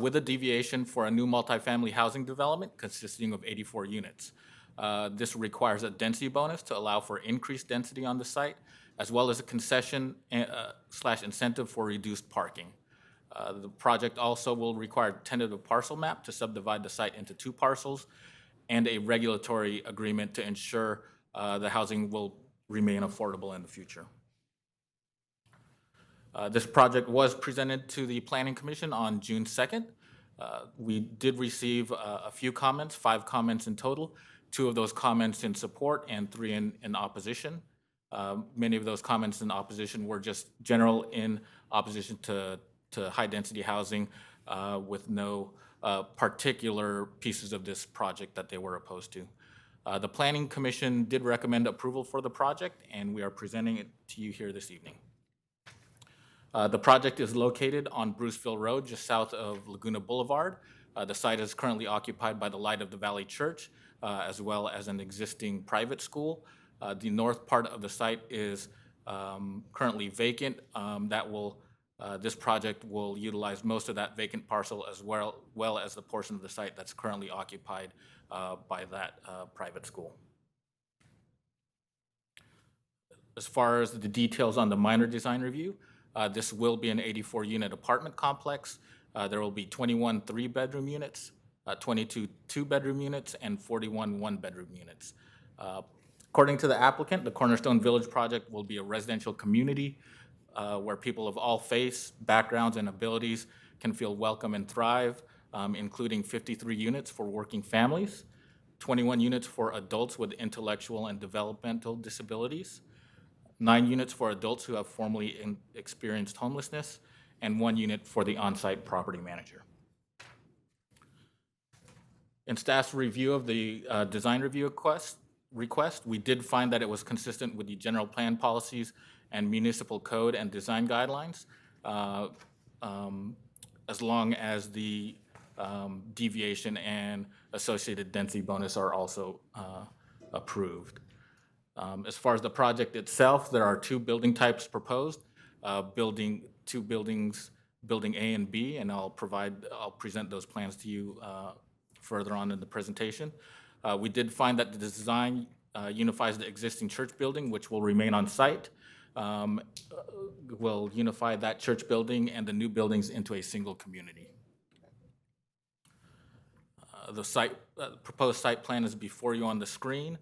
with a deviation for a new multifamily housing development consisting of 84 units. This requires a density bonus to allow for increased density on the site, as well as a concession / incentive for reduced parking. The project also will require a tentative parcel map to subdivide the site into 2 parcels and a regulatory agreement to ensure the housing will remain affordable in the future. This project was presented to the Planning Commission on June 2nd. We did receive a few comments, 5 comments in total, 2 of those comments in support and 3 in opposition. Many of those comments in opposition were just general in opposition to high-density housing with no particular pieces of this project that they were opposed to. The Planning Commission did recommend approval for the project, and we are presenting it to you here this evening. The project is located on Bruceville Road, just south of Laguna Boulevard. The site is currently occupied by the Light of the Valley Church, as well as an existing private school. The north part of the site is currently vacant. This project will utilize most of that vacant parcel as well as the portion of the site that's currently occupied by that private school. As far as the details on the minor design review, this will be an 84-unit apartment complex. There will be 21 three-bedroom units, 22 two-bedroom units, and 41 one-bedroom units. According to the applicant, the Cornerstone Village project will be a residential community where people of all faiths, backgrounds, and abilities can feel welcome and thrive, including 53 units for working families, 21 units for adults with intellectual and developmental disabilities, 9 units for adults who have formerly experienced homelessness, and 1 unit for the on-site property manager. In staff's review of the design review request, we did find that it was consistent with the general plan policies and municipal code and design guidelines, as long as the deviation and associated density bonus are also approved. As far as the project itself, there are 2 building types proposed, two buildings, building A and B, and I'll present those plans to you further on in the presentation. We did find that the design unifies the existing church building, which will remain on site. Will unify that church building and the new buildings into a single community. The proposed site plan is before you on the screen.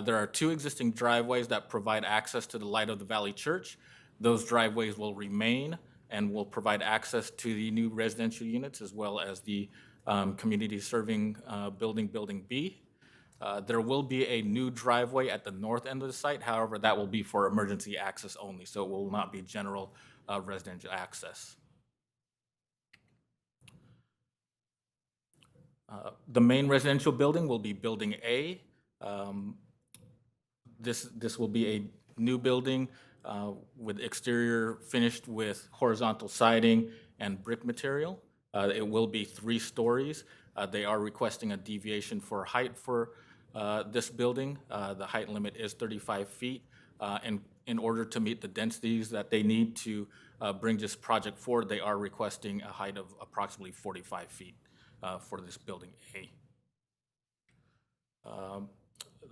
There are 2 existing driveways that provide access to the Light of the Valley Church. Those driveways will remain and will provide access to the new residential units as well as the community serving building B. There will be a new driveway at the north end of the site. However, that will be for emergency access only, so it will not be general residential access. The main residential building will be Building A. This will be a new building with exterior finished with horizontal siding and brick material. It will be 3 stories. They are requesting a deviation for height for this building. The height limit is 35 feet. And in order to meet the densities that they need to bring this project forward, they are requesting a height of approximately 45 feet for this Building A.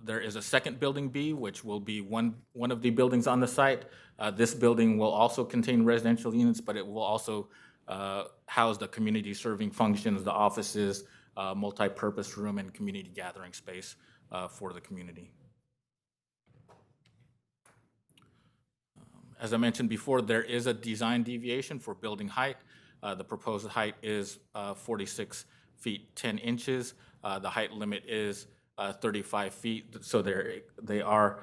There is a second Building B, which will be one of the buildings on the site. This building will also contain residential units, but it will also house the community serving functions, the offices, multi-purpose room, and community gathering space for the community. As I mentioned before, there is a design deviation for building height. The proposed height is 46 feet 10 inches. The height limit is 35 feet, so they are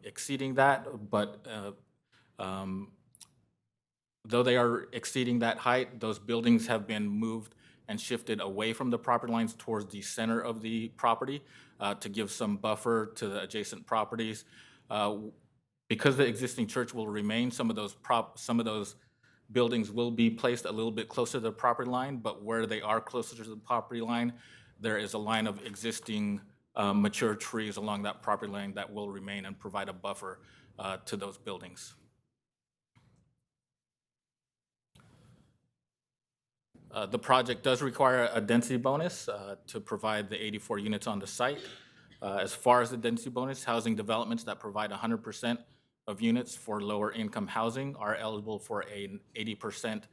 exceeding that, but though they are exceeding that height, those buildings have been moved and shifted away from the property lines towards the center of the property to give some buffer to the adjacent properties. Because the existing church will remain, some of those buildings will be placed a little bit closer to the property line, but where they are closer to the property line, there is a line of existing mature trees along that property line that will remain and provide a buffer to those buildings. The project does require a density bonus to provide the 84 units on the site. As far as the density bonus, housing developments that provide 100% of units for lower income housing are eligible for an 80%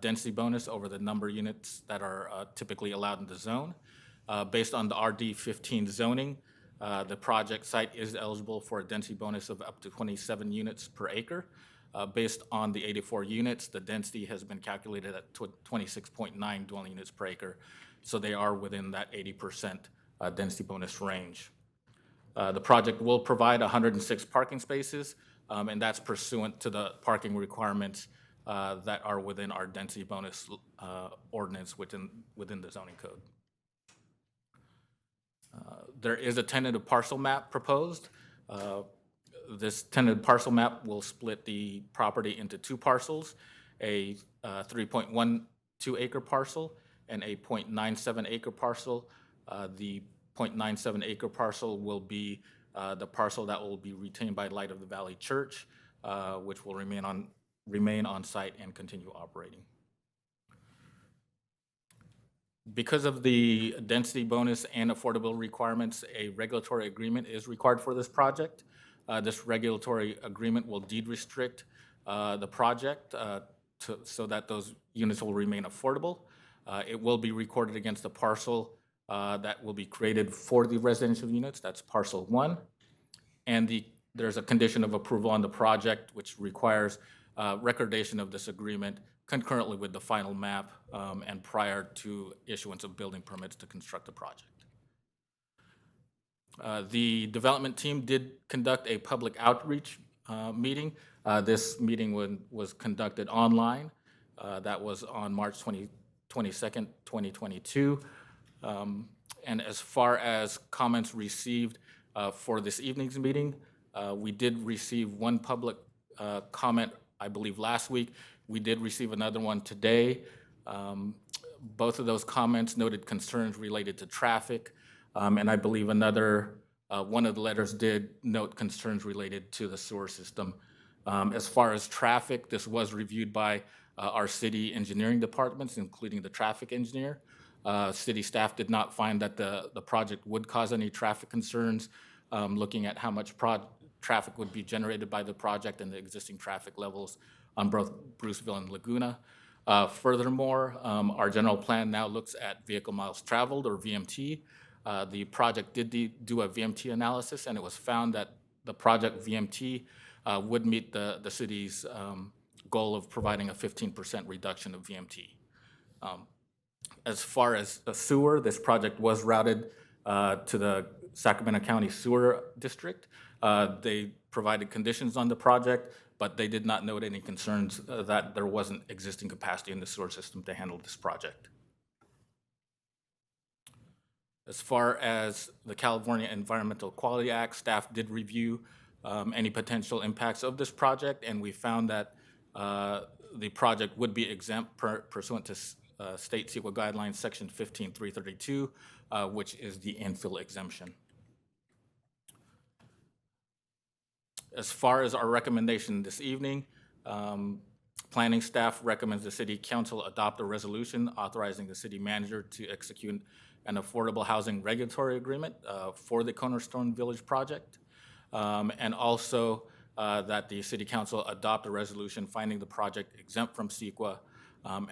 density bonus over the number of units that are typically allowed in the zone. Based on the RD15 zoning, the project site is eligible for a density bonus of up to 27 units per acre. Based on the 84 units, the density has been calculated at 26.9 dwelling units per acre, so they are within that 80% density bonus range. The project will provide 106 parking spaces, and that's pursuant to the parking requirements that are within our density bonus ordinance within the zoning code. There is a tentative parcel map proposed. This tentative parcel map will split the property into 2 parcels, a 3.12 acre parcel and a 0.97 acre parcel. The 0.97 acre parcel will be the parcel that will be retained by Light of the Valley Church, which will remain on site and continue operating. Because of the density bonus and affordability requirements, a regulatory agreement is required for this project. This regulatory agreement will deed restrict the project so that those units will remain affordable. It will be recorded against the parcel that will be created for the residential units. That's parcel 1. And there's a condition of approval on the project which requires recordation of this agreement concurrently with the final map and prior to issuance of building permits to construct the project. The development team did conduct a public outreach meeting. This meeting was conducted online. That was on March 22nd, 2022. And as far as comments received for this evening's meeting, we did receive one public comment, I believe, last week. We did receive another one today. Both of those comments noted concerns related to traffic, and I believe one of the letters did note concerns related to the sewer system. As far as traffic, this was reviewed by our city engineering departments, including the traffic engineer. City staff did not find that the project would cause any traffic concerns, looking at how much traffic would be generated by the project and the existing traffic levels on both Bruceville and Laguna. Furthermore, our general plan now looks at vehicle miles traveled, or VMT. The project did do a VMT analysis, and it was found that the project VMT would meet the city's goal of providing a 15% reduction of VMT. As far as the sewer, this project was routed to the Sacramento County Sewer District. They provided conditions on the project, but they did not note any concerns that there wasn't existing capacity in the sewer system to handle this project. As far as the California Environmental Quality Act, staff did review any potential impacts of this project, and we found that the project would be exempt pursuant to State CEQA Guidelines Section 15332, which is the infill exemption. As far as our recommendation this evening, planning staff recommends the City Council adopt a resolution authorizing the city manager to execute an affordable housing regulatory agreement for the Cornerstone Village project, and also that the City Council adopt a resolution finding the project exempt from CEQA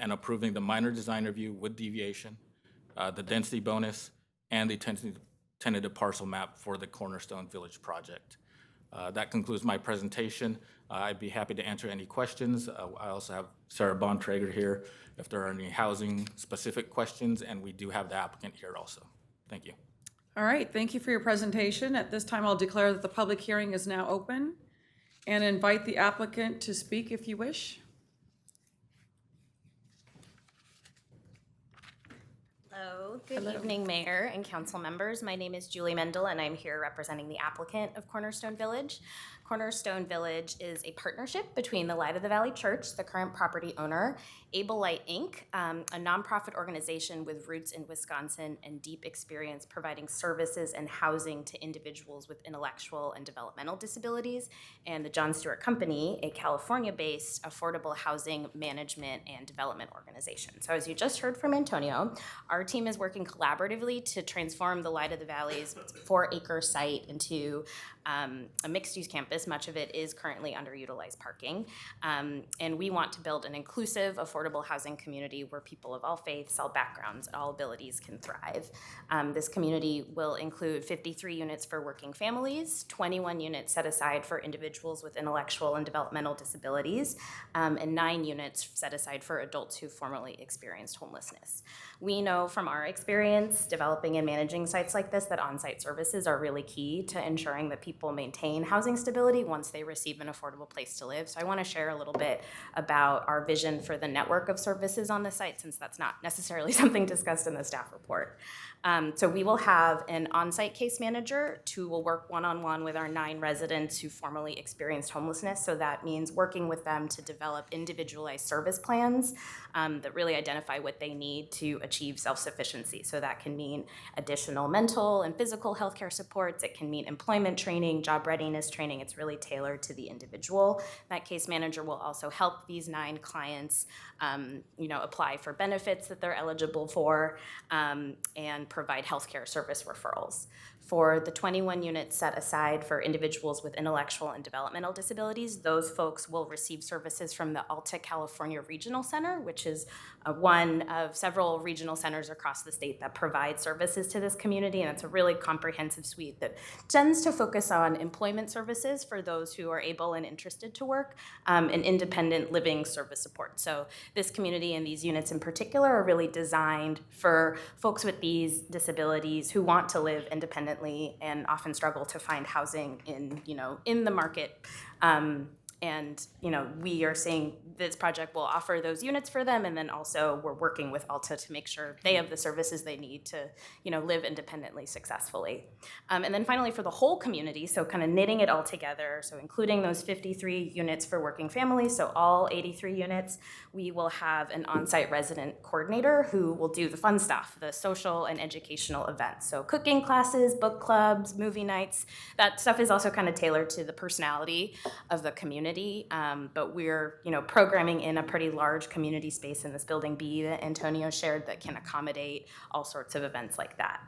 and approving the minor design review with deviation, the density bonus, and the tentative parcel map for the Cornerstone Village project. That concludes my presentation. I'd be happy to answer any questions. I also have Sarah Bontrager here if there are any housing-specific questions, and we do have the applicant here also. Thank you. All right, thank you for your presentation. At this time, I'll declare that the public hearing is now open and invite the applicant to speak if you wish. Hello, good evening, Mayor and council members. My name is Julie Mendel, and I'm here representing the applicant of Cornerstone Village. Cornerstone Village is a partnership between the Light of the Valley Church, the current property owner, Able Light Inc., a nonprofit organization with roots in Wisconsin and deep experience providing services and housing to individuals with intellectual and developmental disabilities, and the John Stewart Company, a California-based affordable housing management and development organization. So as you just heard from Antonio, our team is working collaboratively to transform the Light of the Valley's 4-acre site into a mixed-use campus. Much of it is currently underutilized parking. And we want to build an inclusive, affordable housing community where people of all faiths, all backgrounds, all abilities can thrive. This community will include 53 units for working families, 21 units set aside for individuals with intellectual and developmental disabilities, and 9 units set aside for adults who formerly experienced homelessness. We know from our experience developing and managing sites like this that on-site services are really key to ensuring that people maintain housing stability once they receive an affordable place to live. So I want to share a little bit about our vision for the network of services on the site, since that's not necessarily something discussed in the staff report. So we will have an on-site case manager who will work one-on-one with our 9 residents who formerly experienced homelessness. So that means working with them to develop individualized service plans that really identify what they need to achieve self-sufficiency. So that can mean additional mental and physical healthcare supports. It can mean employment training, job readiness training. It's really tailored to the individual. That case manager will also help these 9 clients apply for benefits that they're eligible for, and provide healthcare service referrals. For the 21 units set aside for individuals with intellectual and developmental disabilities, those folks will receive services from the Alta California Regional Center, which is one of several regional centers across the state that provide services to this community, and it's a really comprehensive suite that tends to focus on employment services for those who are able and interested to work, and independent living service support. So this community and these units in particular are really designed for folks with these disabilities who want to live independently and often struggle to find housing in the market. And we are saying this project will offer those units for them, and then also we're working with Alta to make sure they have the services they need to live independently successfully. And then finally for the whole community, so kind of knitting it all together, so including those 53 units for working families, so all 83 units, we will have an on-site resident coordinator who will do the fun stuff, the social and educational events. So cooking classes, book clubs, movie nights, that stuff is also kind of tailored to the personality of the community. But we're, programming in a pretty large community space in this building B that Antonio shared that can accommodate all sorts of events like that.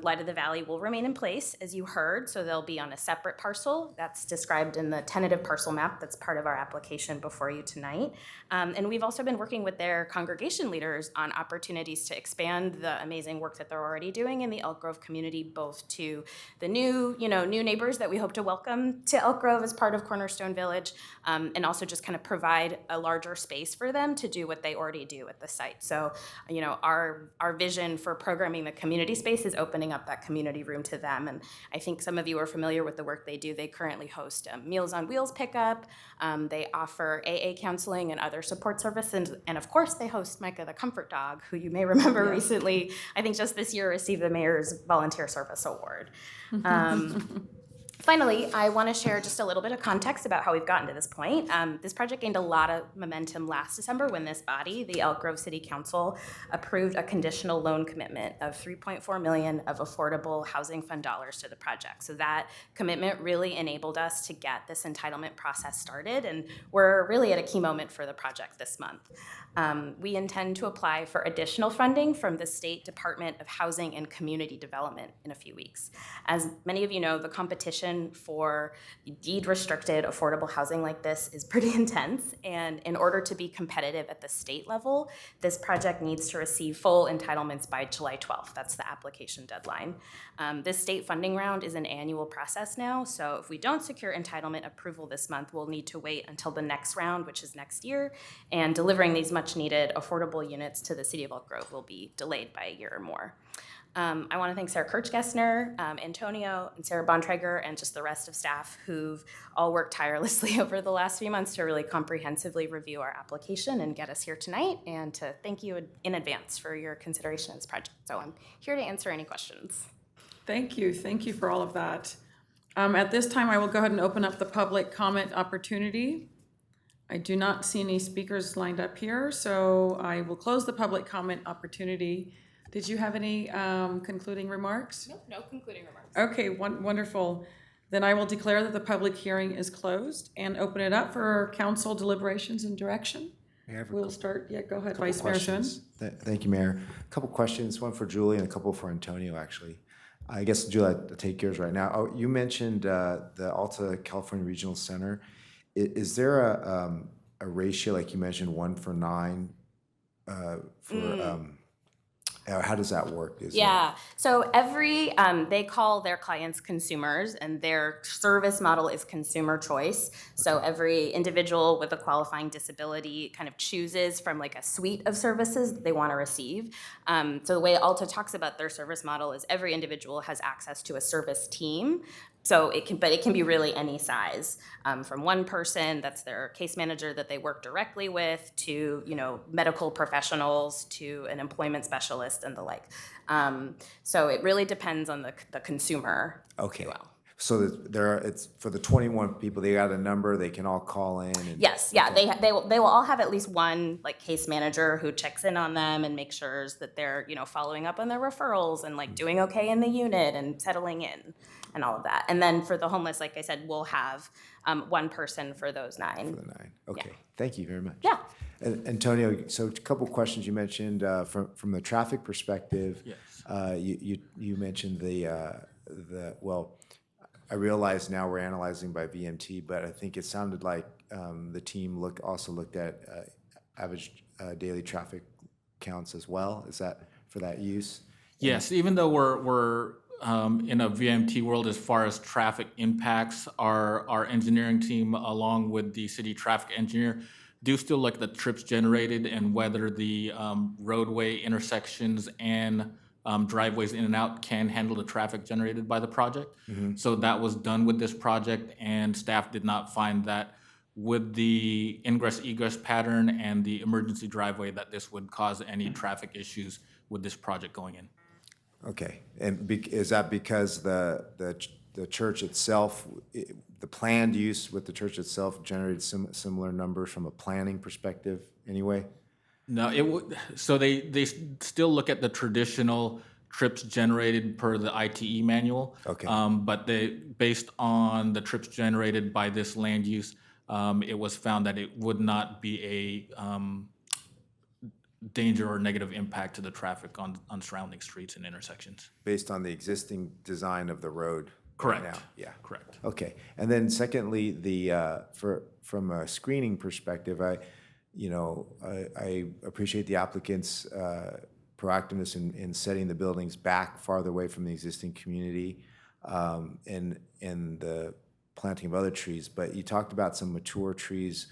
Light of the Valley will remain in place, as you heard, so they'll be on a separate parcel that's described in the tentative parcel map that's part of our application before you tonight. And we've also been working with their congregation leaders on opportunities to expand the amazing work that they're already doing in the Elk Grove community, both to the new neighbors that we hope to welcome to Elk Grove as part of Cornerstone Village, and also just kind of provide a larger space for them to do what they already do at the site. So, our vision for programming the community space is opening up that community room to them. And I think some of you are familiar with the work they do. They currently host Meals on Wheels pickup. They offer AA counseling and other support services. And of course, they host Micah the Comfort Dog, who you may remember recently, I think just this year, received the Mayor's Volunteer Service Award. Finally, I want to share just a little bit of context about how we've gotten to this point. This project gained a lot of momentum last December when this body, the Elk Grove City Council, approved a conditional loan commitment of $3.4 million of affordable housing fund dollars to the project. So that commitment really enabled us to get this entitlement process started, and we're really at a key moment for the project this month. We intend to apply for additional funding from the State Department of Housing and Community Development in a few weeks. As many of you know, the competition for deed-restricted affordable housing like this is pretty intense, and in order to be competitive at the state level, this project needs to receive full entitlements by July 12th. That's the application deadline. This state funding round is an annual process now, so if we don't secure entitlement approval this month, we'll need to wait until the next round, which is next year, and delivering these much-needed affordable units to the city of Elk Grove will be delayed by a year or more. I want to thank Sarah Kirchgessner, Antonio, and Sarah Bontrager, and just the rest of staff who've all worked tirelessly over the last few months to really comprehensively review our application and get us here tonight, and to thank you in advance for your consideration of this project. So I'm here to answer any questions. Thank you for all of that. At this time, I will go ahead and open up the public comment opportunity. I do not see any speakers lined up here, so I will close the public comment opportunity. Did you have any concluding remarks? No concluding remarks. Okay, wonderful. Then I will declare that the public hearing is closed and open it up for council deliberations and direction. We'll start, go ahead, Vice Mayor Sun. Thank you, Mayor. A couple questions, one for Julie and a couple for Antonio, actually. I guess, Julie, I'll take yours right now. Oh, you mentioned the Alta California Regional Center. Is there a ratio, like you mentioned, 1:9 how does that work? So every, they call their clients consumers, and their service model is consumer choice. So every individual with a qualifying disability kind of chooses from like a suite of services that they want to receive. So the way Alta talks about their service model is every individual has access to a service team. So it can be really any size, from one person that's their case manager that they work directly with, to medical professionals, to an employment specialist and the like. So it really depends on the consumer. Okay. So it's for the 21 people. They got a number. They can all call in. Yes. Yeah. They will all have at least one like case manager who checks in on them and makes sure that they're following up on their referrals and like doing okay in the unit and settling in and all of that. And then for the homeless, like I said, we'll have one person for those 9. For the 9. Okay. Yeah. Thank you very much. Yeah. Antonio, so a couple questions you mentioned from the traffic perspective. Yes. You mentioned well, I realize now we're analyzing by VMT, but I think it sounded like the team also looked at average daily traffic counts as well. Is that for that use? Yes, even though we're in a VMT world as far as traffic impacts, our engineering team, along with the city traffic engineer, do still look at the trips generated and whether the roadway intersections and driveways in and out can handle the traffic generated by the project. So that was done with this project, and staff did not find that with the ingress-egress pattern and the emergency driveway that this would cause any traffic issues with this project going in. Okay, and is that because the church itself, the planned use with the church itself generated similar numbers from a planning perspective anyway? No, it would. So they still look at the traditional trips generated per the ITE manual. Okay. But based on the trips generated by this land use, it was found that it would not be a danger or negative impact to the traffic on surrounding streets and intersections. Based on the existing design of the road. Correct. Right now. Yeah. Correct. Okay, and then secondly, from a screening perspective, I appreciate the applicant's proactiveness in setting the buildings back farther away from the existing community and the planting of other trees. But you talked about some mature trees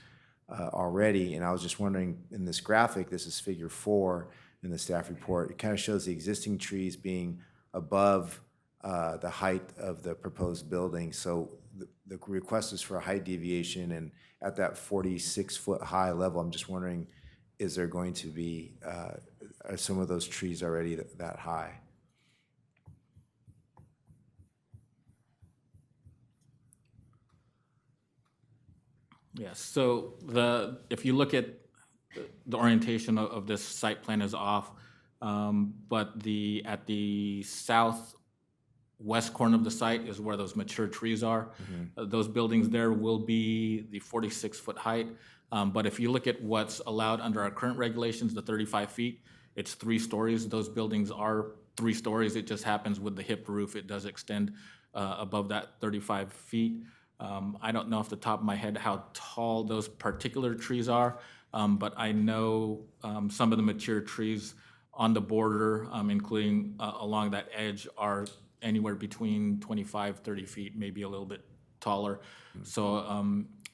already, and I was just wondering, in this graphic, this is figure 4 in the staff report, it kind of shows the existing trees being above the height of the proposed building. So the request is for a height deviation, and at that 46-foot high level, I'm just wondering, is there going to be, are some of those trees already that high? Yes, so if you look at the orientation of this site plan is off, but at the southwest corner of the site is where those mature trees are. Those buildings there will be the 46-foot height. But if you look at what's allowed under our current regulations, the 35 feet, it's 3 stories. Those buildings are 3 stories. It just happens with the hip roof, it does extend above that 35 feet. I don't know off the top of my head how tall those particular trees are, but I know some of the mature trees on the border, including along that edge, are anywhere between 25, 30 feet, maybe a little bit taller. So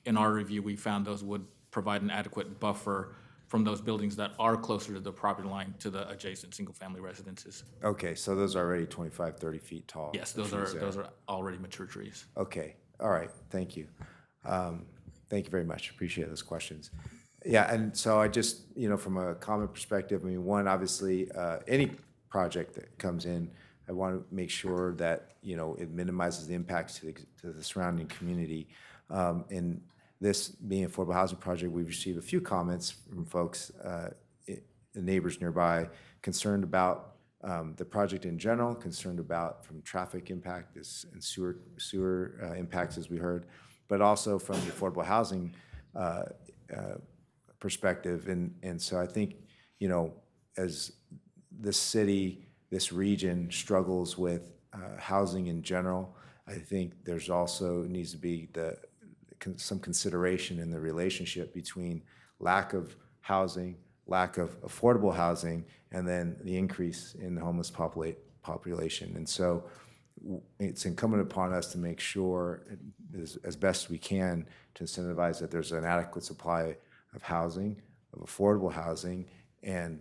in our review, we found those would provide an adequate buffer from those buildings that are closer to the property line to the adjacent single-family residences. Okay, so those are already 25, 30 feet tall. Yes, those are already mature trees. Okay, all right, thank you. Thank you very much, appreciate those questions. Yeah, and so I just, from a common perspective, I mean, one, obviously, any project that comes in, I want to make sure that, it minimizes the impacts to the surrounding community. And this being an affordable housing project, we've received a few comments from folks, the neighbors nearby, concerned about the project in general, concerned about from traffic impact and sewer impacts, as we heard, but also from the affordable housing perspective. And so I think, as this city, this region struggles with housing in general, I think there's also needs to be some consideration in the relationship between lack of housing, lack of affordable housing, and then the increase in the homeless population. And so it's incumbent upon us to make sure, as best we can, to incentivize that there's an adequate supply of housing, of affordable housing, and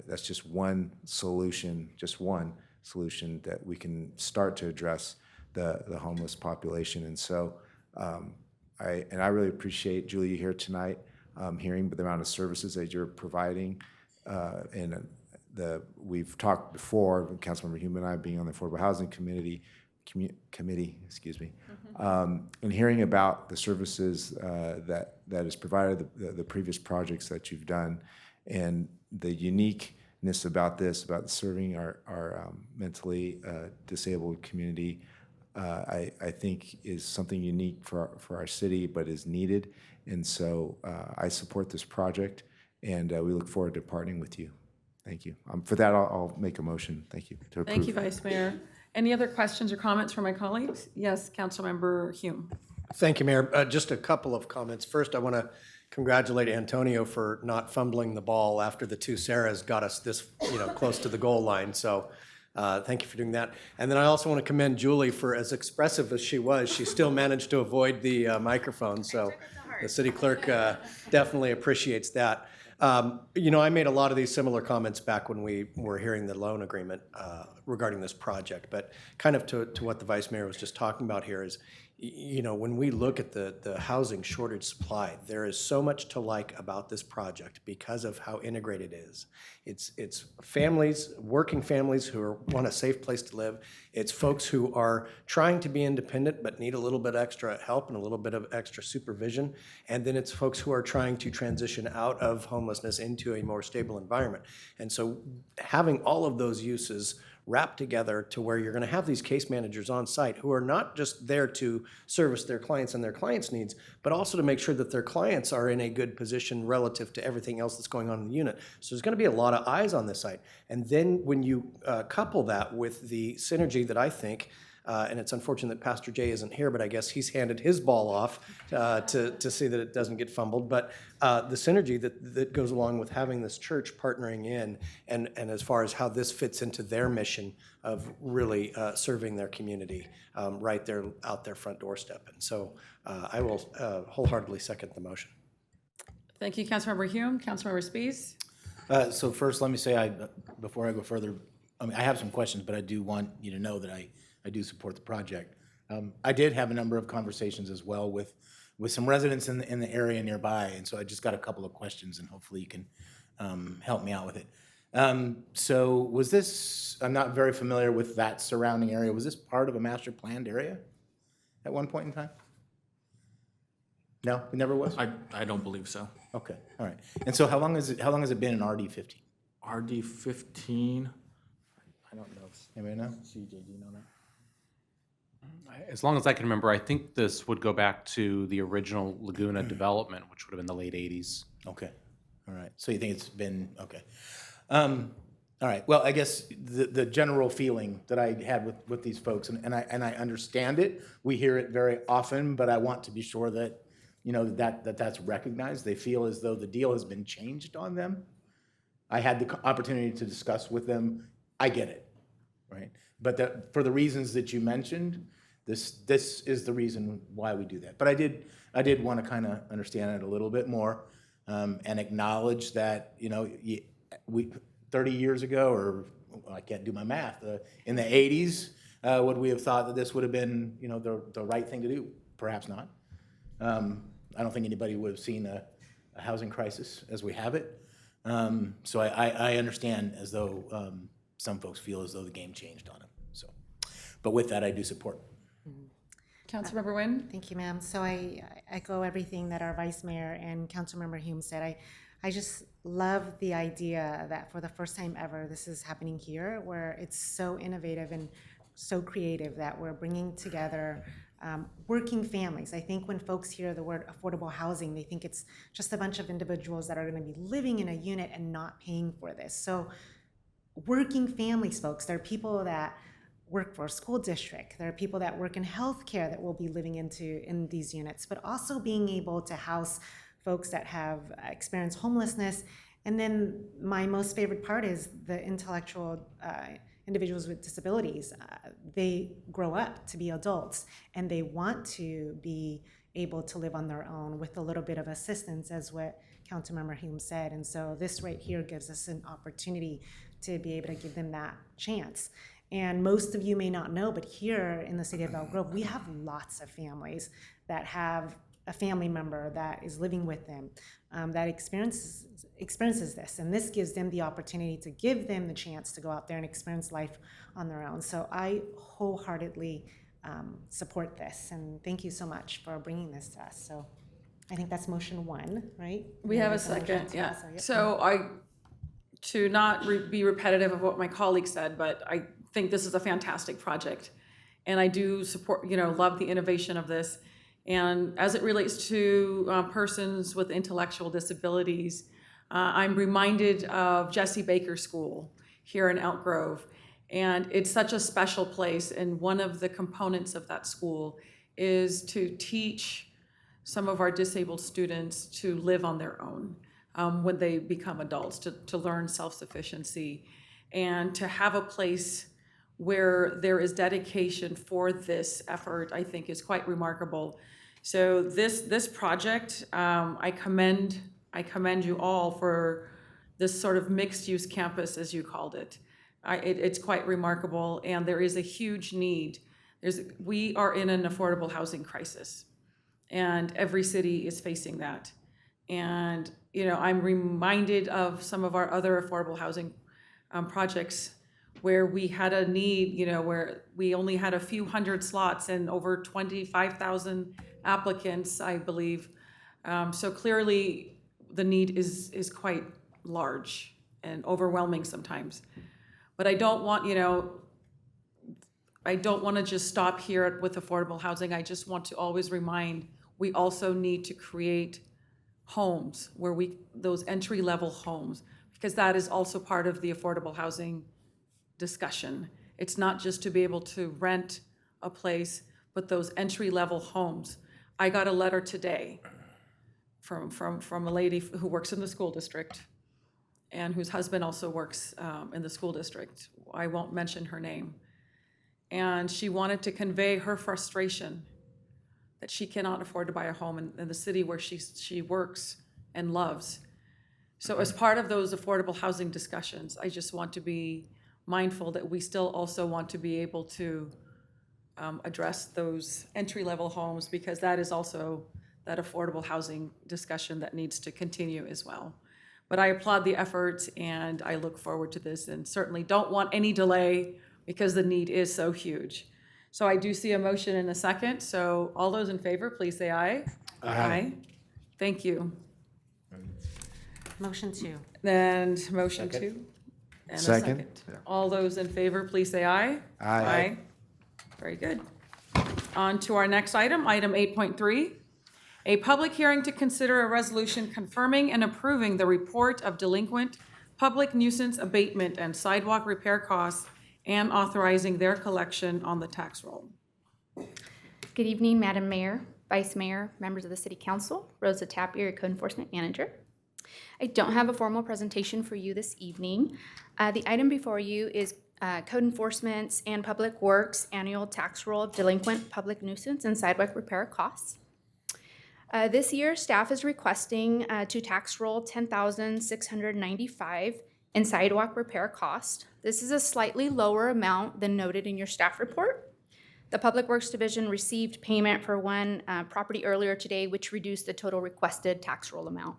that's just one solution that we can start to address the homeless population. And so I really appreciate, Julie, you here tonight, hearing the amount of services that you're providing. And we've talked before, Councilmember Hume and I being on the Affordable Housing Committee, and hearing about the services that is provided, the previous projects that you've done, and the uniqueness about this, about serving our mentally disabled community. I think is something unique for our city, but is needed. And so I support this project, and we look forward to partnering with you. Thank you. For that, I'll make a motion. Thank you. To approve. Thank you, Vice Mayor. Any other questions or comments from my colleagues? Yes, Councilmember Hume. Thank you, Mayor. Just a couple of comments. First, I want to congratulate Antonio for not fumbling the ball after the two Sarahs got us this, close to the goal line. So thank you for doing that. And then I also want to commend Julie for, as expressive as she was, she still managed to avoid the microphone. So the city clerk definitely appreciates that. I made a lot of these similar comments back when we were hearing the loan agreement regarding this project, but kind of to what the Vice Mayor was just talking about here is, when we look at the housing shortage supply, there is so much to like about this project because of how integrated it is. It's families, working families who want a safe place to live. It's folks who are trying to be independent but need a little bit extra help and a little bit of extra supervision. And then it's folks who are trying to transition out of homelessness into a more stable environment. And so having all of those uses wrapped together to where you're going to have these case managers on site who are not just there to service their clients and their clients' needs, but also to make sure that their clients are in a good position relative to everything else that's going on in the unit. So there's going to be a lot of eyes on this site. And then when you couple that with the synergy that I think, and it's unfortunate that Pastor Jay isn't here, but I guess he's handed his ball off to see that it doesn't get fumbled. But the synergy that goes along with having this church partnering in, and as far as how this fits into their mission of really serving their community right there out their front doorstep. And so I will wholeheartedly second the motion. Thank you, Councilmember Hume. Councilmember Spies. So first, let me say, before I go further, I have some questions, but I do want you to know that I do support the project. I did have a number of conversations as well with some residents in the area nearby, and so I just got a couple of questions, and hopefully you can help me out with it. So was this, I'm not very familiar with that surrounding area, was this part of a master planned area at one point in time? No, it never was? I don't believe so. Okay, all right. And so how long has it been in RD15? RD15, I don't know. Anybody know? CJ, do you know that? As long as I can remember, I think this would go back to the original Laguna development, which would have been the late 80s. Okay, all right. So you think it's been, okay. All right, well, I guess the general feeling that I had with these folks, and I understand it, we hear it very often, but I want to be sure that, that's recognized. They feel as though the deal has been changed on them. I had the opportunity to discuss with them. I get it, right? But for the reasons that you mentioned, this is the reason why we do that. But I did want to kind of understand it a little bit more and acknowledge that, we 30 years ago, or I can't do my math, in the 80s, would we have thought that this would have been, the right thing to do? Perhaps not. I don't think anybody would have seen a housing crisis as we have it. So I understand as though some folks feel as though the game changed on them. So, but with that, I do support. Councilmember Nguyen. Thank you, ma'am. So I echo everything that our Vice Mayor and Councilmember Hume said. I just love the idea that for the first time ever, this is happening here, where it's so innovative and so creative that we're bringing together working families. I think when folks hear the word affordable housing, they think it's just a bunch of individuals that are going to be living in a unit and not paying for this. So working families, folks, there are people that work for a school district. There are people that work in healthcare that will be living in these units, but also being able to house folks that have experienced homelessness. And then my most favorite part is the intellectual individuals with disabilities. They grow up to be adults and they want to be able to live on their own with a little bit of assistance, as what Councilmember Hume said. And so this right here gives us an opportunity to be able to give them that chance. And most of you may not know, but here in the city of Elk Grove, we have lots of families that have a family member that is living with them that experiences this. And this gives them the opportunity to give them the chance to go out there and experience life on their own. So I wholeheartedly support this. And thank you so much for bringing this to us. So I think that's motion one, right? We have a second, yeah. So to not be repetitive of what my colleague said, but I think this is a fantastic project. And I do support, love the innovation of this. And as it relates to persons with intellectual disabilities, I'm reminded of Jesse Baker School here in Elk Grove. And it's such a special place. And one of the components of that school is to teach some of our disabled students to live on their own when they become adults, to learn self-sufficiency, and to have a place where there is dedication for this effort, I think is quite remarkable. So this project, I commend you all for this sort of mixed-use campus, as you called it. It's quite remarkable, and there is a huge need. We are in an affordable housing crisis, and every city is facing that. And I'm reminded of some of our other affordable housing projects where we had a need, where we only had a few hundred slots and over 25,000 applicants, I believe. So clearly, the need is quite large and overwhelming sometimes. But I don't want, to just stop here with affordable housing. I just want to always remind, we also need to create homes where those entry-level homes, because that is also part of the affordable housing discussion. It's not just to be able to rent a place, but those entry-level homes. I got a letter today from a lady who works in the school district and whose husband also works in the school district. I won't mention her name. And she wanted to convey her frustration that she cannot afford to buy a home in the city where she works and loves. So as part of those affordable housing discussions, I just want to be mindful that we still also want to be able to address those entry-level homes, because that is also that affordable housing discussion that needs to continue as well. But I applaud the efforts, and I look forward to this, and certainly don't want any delay because the need is so huge. So I do see a motion in a second. So all those in favor, please say aye. Aye. Thank you. Motion 2. Then motion 2. And Second. a second. All those in favor, please say aye. Aye. Very good. On to our next item, item 8.3. A public hearing to consider a resolution confirming and approving the report of delinquent public nuisance abatement and sidewalk repair costs and authorizing their collection on the tax roll. Good evening, Madam Mayor, Vice Mayor, members of the City Council, Rosa Tapia, your Code Enforcement Manager. I don't have a formal presentation for you this evening. The item before you is Code Enforcement's and Public Works annual tax roll of delinquent public nuisance and sidewalk repair costs. This year, staff is requesting to tax roll $10,695 in sidewalk repair cost. This is a slightly lower amount than noted in your staff report. The Public Works Division received payment for one property earlier today, which reduced the total requested tax roll amount.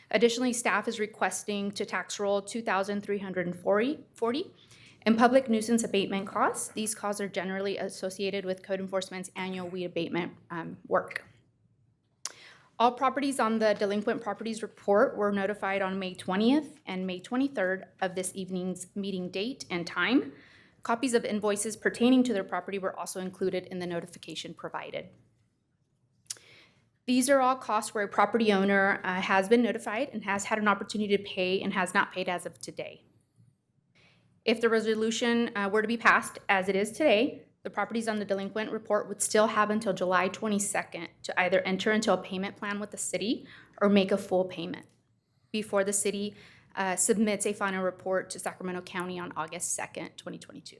Additionally, staff is requesting to tax roll $2,340 in public nuisance abatement costs. These costs are generally associated with Code Enforcement's annual weed abatement work. All properties on the delinquent properties report were notified on May 20th and May 23rd of this evening's meeting date and time. Copies of invoices pertaining to their property were also included in the notification provided. These are all costs where a property owner has been notified and has had an opportunity to pay and has not paid as of today. If the resolution were to be passed as it is today, the properties on the delinquent report would still have until July 22nd to either enter into a payment plan with the city or make a full payment before the city submits a final report to Sacramento County on August 2nd, 2022.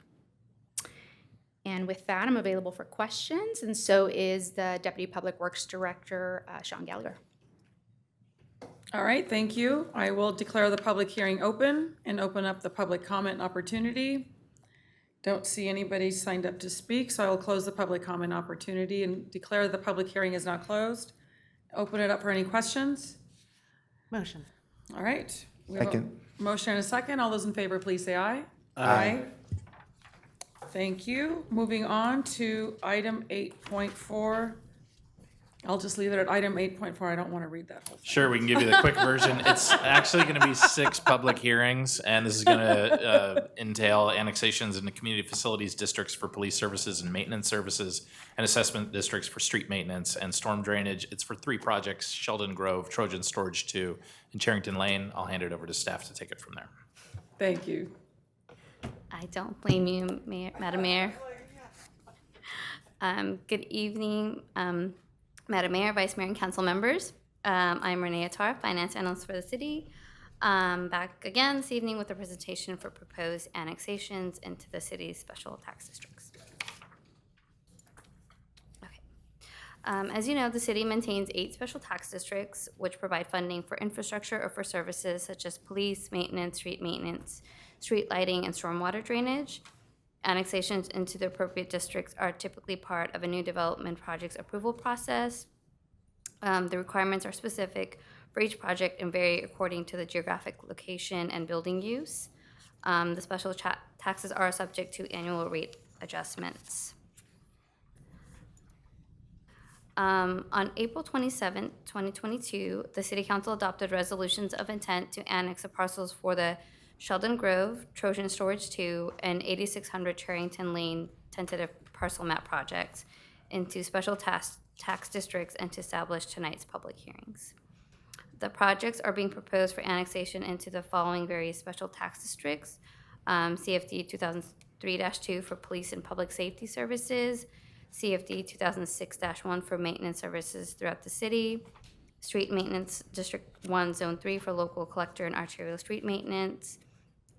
And with that, I'm available for questions, and so is the Deputy Public Works Director, Sean Gallagher. All right, thank you. I will declare the public hearing open and open up the public comment opportunity. Don't see anybody signed up to speak, so I will close the public comment opportunity and declare the public hearing is now closed. Open it up for any questions. Motion. All right. We have a Second. motion and a second. All those in favor, please say aye. Aye. Thank you. Moving on to item 8.4. I'll just leave it at item 8.4. I don't want to read that whole thing. Sure, we can give you the quick version. It's actually going to be 6 public hearings, and this is going to entail annexations into community facilities districts for police services and maintenance services, and assessment districts for street maintenance and storm drainage. It's for 3 projects: Sheldon Grove, Trojan Storage 2, and Charrington Lane. I'll hand it over to staff to take it from there. Thank you. I don't blame you, Madam Mayor. Good evening, Madam Mayor, Vice Mayor, and council members. I'm Renee Attar, Finance Analyst for the city. Back again this evening with a presentation for proposed annexations into the city's special tax districts. Okay. As you know, the city maintains 8 special tax districts, which provide funding for infrastructure or for services such as police, maintenance, street lighting, and stormwater drainage. Annexations into the appropriate districts are typically part of a new development project's approval process. The requirements are specific for each project and vary according to the geographic location and building use. The special taxes are subject to annual rate adjustments. On April 27, 2022, the City Council adopted resolutions of intent to annex the parcels for the Sheldon Grove, Trojan Storage 2, and 8600 Charrington Lane tentative parcel map projects into special tax districts and to establish tonight's public hearings. The projects are being proposed for annexation into the following various special tax districts: CFD 2003-2 for police and public safety services, CFD 2006-1 for maintenance services throughout the city, Street Maintenance District 1 Zone 3 for local collector and arterial street maintenance,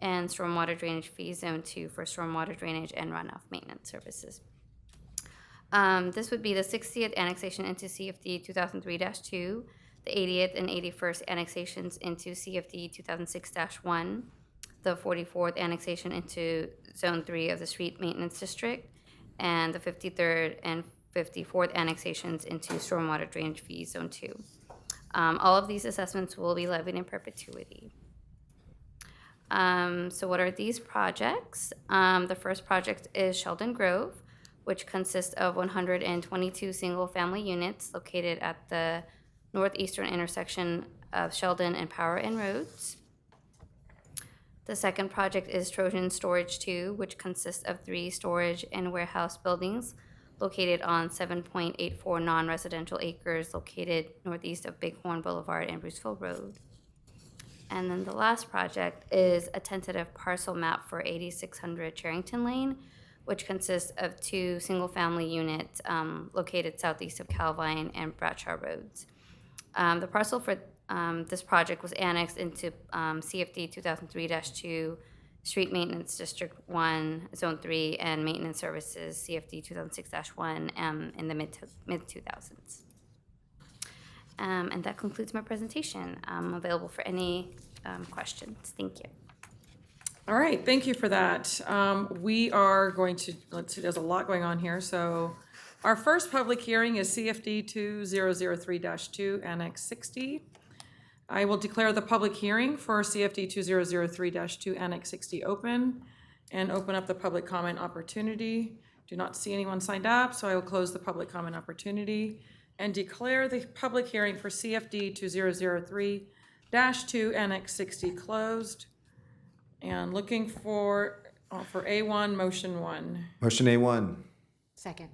and Stormwater Drainage Fee Zone 2 for stormwater drainage and runoff maintenance services. This would be the 60th annexation into CFD 2003-2, the 80th and 81st annexations into CFD 2006-1, the 44th annexation into Zone 3 of the Street Maintenance District, and the 53rd and 54th annexations into Stormwater Drainage Fee Zone 2. All of these assessments will be levied in perpetuity. So what are these projects? The first project is Sheldon Grove, which consists of 122 single-family units located at the northeastern intersection of Sheldon and Power and Roads. The second project is Trojan Storage 2, which consists of 3 storage and warehouse buildings located on 7.84 non-residential acres located northeast of Bighorn Boulevard and Bruceville Road. And then the last project is a tentative parcel map for 8600 Charrington Lane, which consists of 2 single-family units located southeast of Calvine and Bradshaw Roads. The parcel for this project was annexed into CFD 2003-2, Street Maintenance District 1, Zone 3, and Maintenance Services, CFD 2006-1 in the mid-2000s. And that concludes my presentation. I'm available for any questions. Thank you. All right, thank you for that. We are going to, let's see, there's a lot going on here. So our first public hearing is CFD 2003-2, Annex 60. I will declare the public hearing for CFD 2003-2, Annex 60 open and open up the public comment opportunity. Do not see anyone signed up, so I will close the public comment opportunity and declare the public hearing for CFD 2003-2, Annex 60 closed. And looking for A1, motion 1. Motion A1. Second.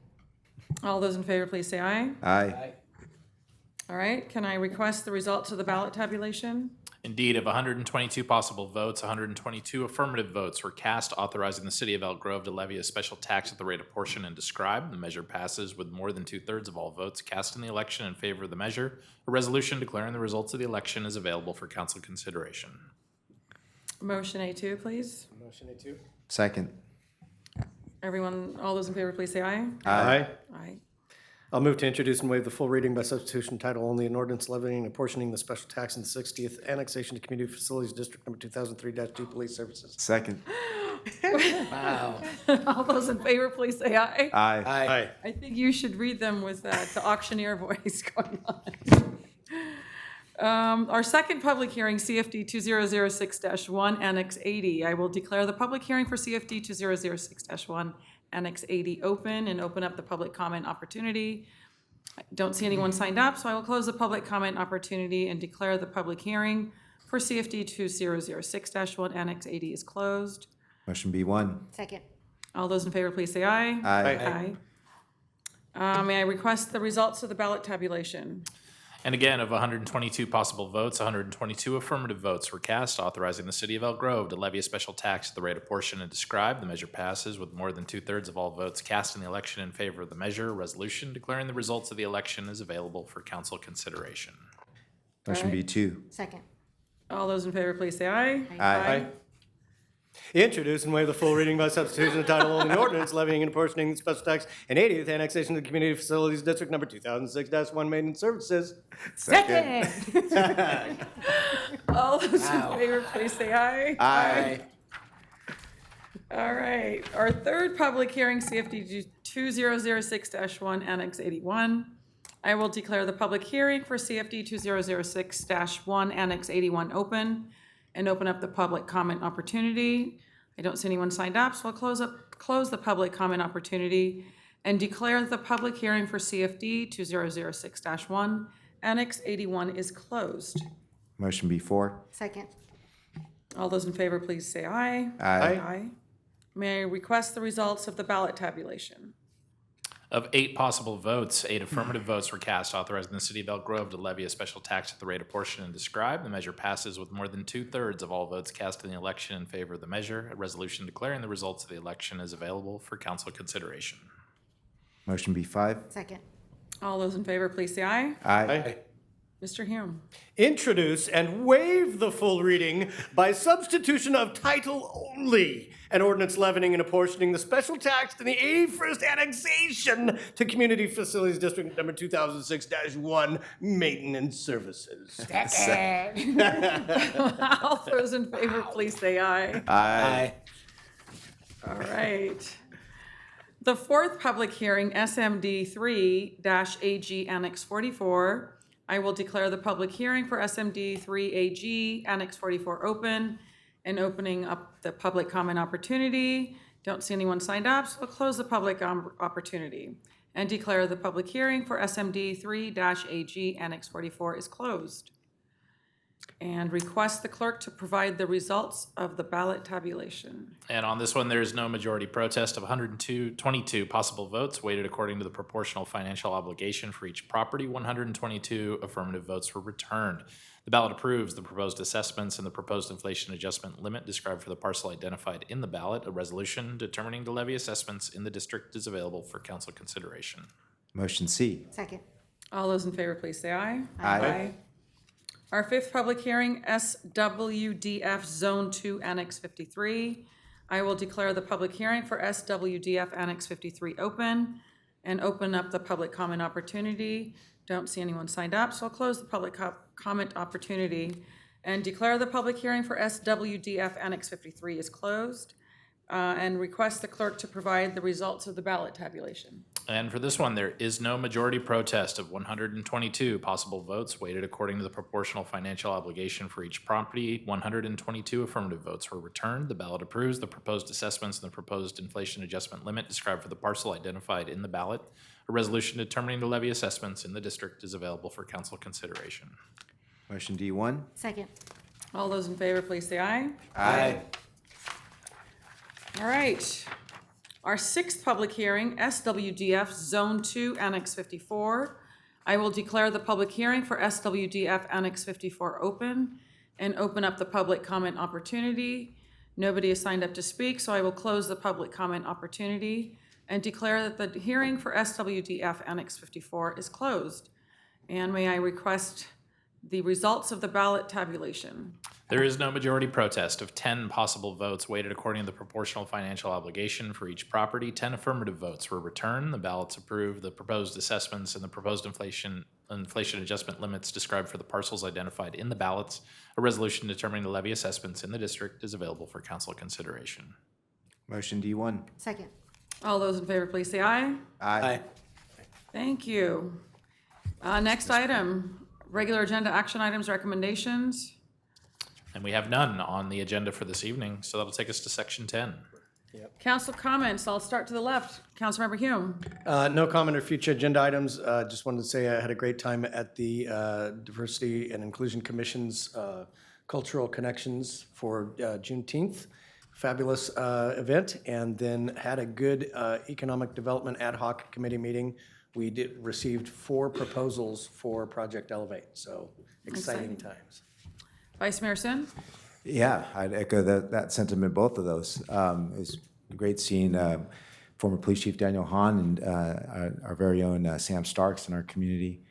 All those in favor, please say aye. Aye. All right, can I request the results of the ballot tabulation? Indeed, of 122 possible votes, 122 affirmative votes were cast authorizing the city of Elk Grove to levy a special tax at the rate apportioned and described. The measure passes with more than 2/3 of all votes cast in the election in favor of the measure. A resolution declaring the results of the election is available for council consideration. Motion A2, please. Motion A2. Second. Everyone, all those in favor, please say aye. Aye. Aye. I'll move to introduce and waive the full reading by substitution title only, an ordinance levying and apportioning the special tax in the 60th annexation to Community Facilities District Number 2003-2 Police Services. Second. Wow. All those in favor, please say aye. Aye. Aye. I think you should read them with the auctioneer voice going on. Our second public hearing, CFD 2006-1, Annex 80. I will declare the public hearing for CFD 2006-1, Annex 80 open and open up the public comment opportunity. I don't see anyone signed up, so I will close the public comment opportunity and declare the public hearing for CFD 2006-1 Annex 80 is closed. Motion B1. Second. All those in favor, please say aye. Aye. May I request the results of the ballot tabulation? And again, of 122 possible votes, 122 affirmative votes were cast, authorizing the city of Elk Grove to levy a special tax at the rate apportioned and described. The measure passes with more than 2/3 of all votes cast in the election in favor of the measure. A resolution declaring the results of the election is available for council consideration. Motion Aye. B2. Second. All those in favor, please say aye. Aye. Introduce and waive the full reading by substitution of title only ordinance levying and apportioning the special tax and 80th annexation of the Community Facilities District Number 2006-1 Maintenance Services. Second. All those in favor, please say aye. Aye. All right, our third public hearing, CFD 2006-1 Annex 81. I will declare the public hearing for CFD 2006-1 Annex 81 open and open up the public comment opportunity. I don't see anyone signed up, so I'll close the public comment opportunity and declare the public hearing for CFD 2006-1 Annex 81 is closed. Motion B4. Second. All those in favor, please say aye. Aye. May I request the results of the ballot tabulation? Of 8 possible votes, 8 affirmative votes were cast, authorizing the city of Elk Grove to levy a special tax at the rate apportioned and described. The measure passes with more than 2/3 of all votes cast in the election in favor of the measure. A resolution declaring the results of the election is available for council consideration. Motion B5. Second. All those in favor, please say aye. Aye. Mr. Hume. Introduce and waive the full reading by substitution of title only. An ordinance levying and apportioning the special tax to the 81st annexation to Community Facilities District Number 2006-1 Maintenance Services. Second. All those in favor, please say aye. Aye. All right. The fourth public hearing, SMD 3-AG Annex 44. I will declare the public hearing for SMD 3AG Annex 44 open and opening up the public comment opportunity. Don't see anyone signed up, so I'll close the public opportunity and declare the public hearing for SMD 3-AG Annex 44 is closed. And request the clerk to provide the results of the ballot tabulation. And on this one, there is no majority protest of 122 possible votes weighted according to the proportional financial obligation for each property. 122 affirmative votes were returned. The ballot approves the proposed assessments and the proposed inflation adjustment limit described for the parcel identified in the ballot. A resolution determining to levy assessments in the district is available for council consideration. Motion C. Second. All those in favor, please say aye. Aye. Our fifth public hearing, SWDF Zone 2 Annex 53. I will declare the public hearing for SWDF Annex 53 open and open up the public comment opportunity. Don't see anyone signed up, so I'll close the public comment opportunity and declare the public hearing for SWDF Annex 53 is closed and request the clerk to provide the results of the ballot tabulation. And for this one, there is no majority protest of 122 possible votes weighted according to the proportional financial obligation for each property. 122 affirmative votes were returned. The ballot approves the proposed assessments and the proposed inflation adjustment limit described for the parcel identified in the ballot. A resolution determining to levy assessments in the district is available for council consideration. Motion D1. Second. All those in favor, please say aye. Aye. All right. Our sixth public hearing, SWDF Zone 2 Annex 54. I will declare the public hearing for SWDF Annex 54 open and open up the public comment opportunity. Nobody has signed up to speak, so I will close the public comment opportunity and declare that the hearing for SWDF Annex 54 is closed. And may I request the results of the ballot tabulation? There is no majority protest of 10 possible votes weighted according to the proportional financial obligation for each property. 10 affirmative votes were returned. The ballots approved the proposed assessments and the proposed inflation adjustment limits described for the parcels identified in the ballots. A resolution determining to levy assessments in the district is available for council consideration. Motion D1. Second. All those in favor, please say aye. Aye. Thank you. Next item, regular agenda action items, recommendations. And we have none on the agenda for this evening, so that'll take us to section 10. Council comments, I'll start to the left. Councilmember Hume. No comment or future agenda items. Just wanted to say I had a great time at the Diversity and Inclusion Commission's Cultural Connections for Juneteenth. Fabulous event, and then had a good Economic Development Ad Hoc Committee meeting. We received 4 proposals for Project Elevate, so exciting times. Vice Mayor Sun. Yeah, I'd echo that sentiment, both of those. It was great seeing former Police Chief Daniel Hahn and our very own Sam Starks in our community,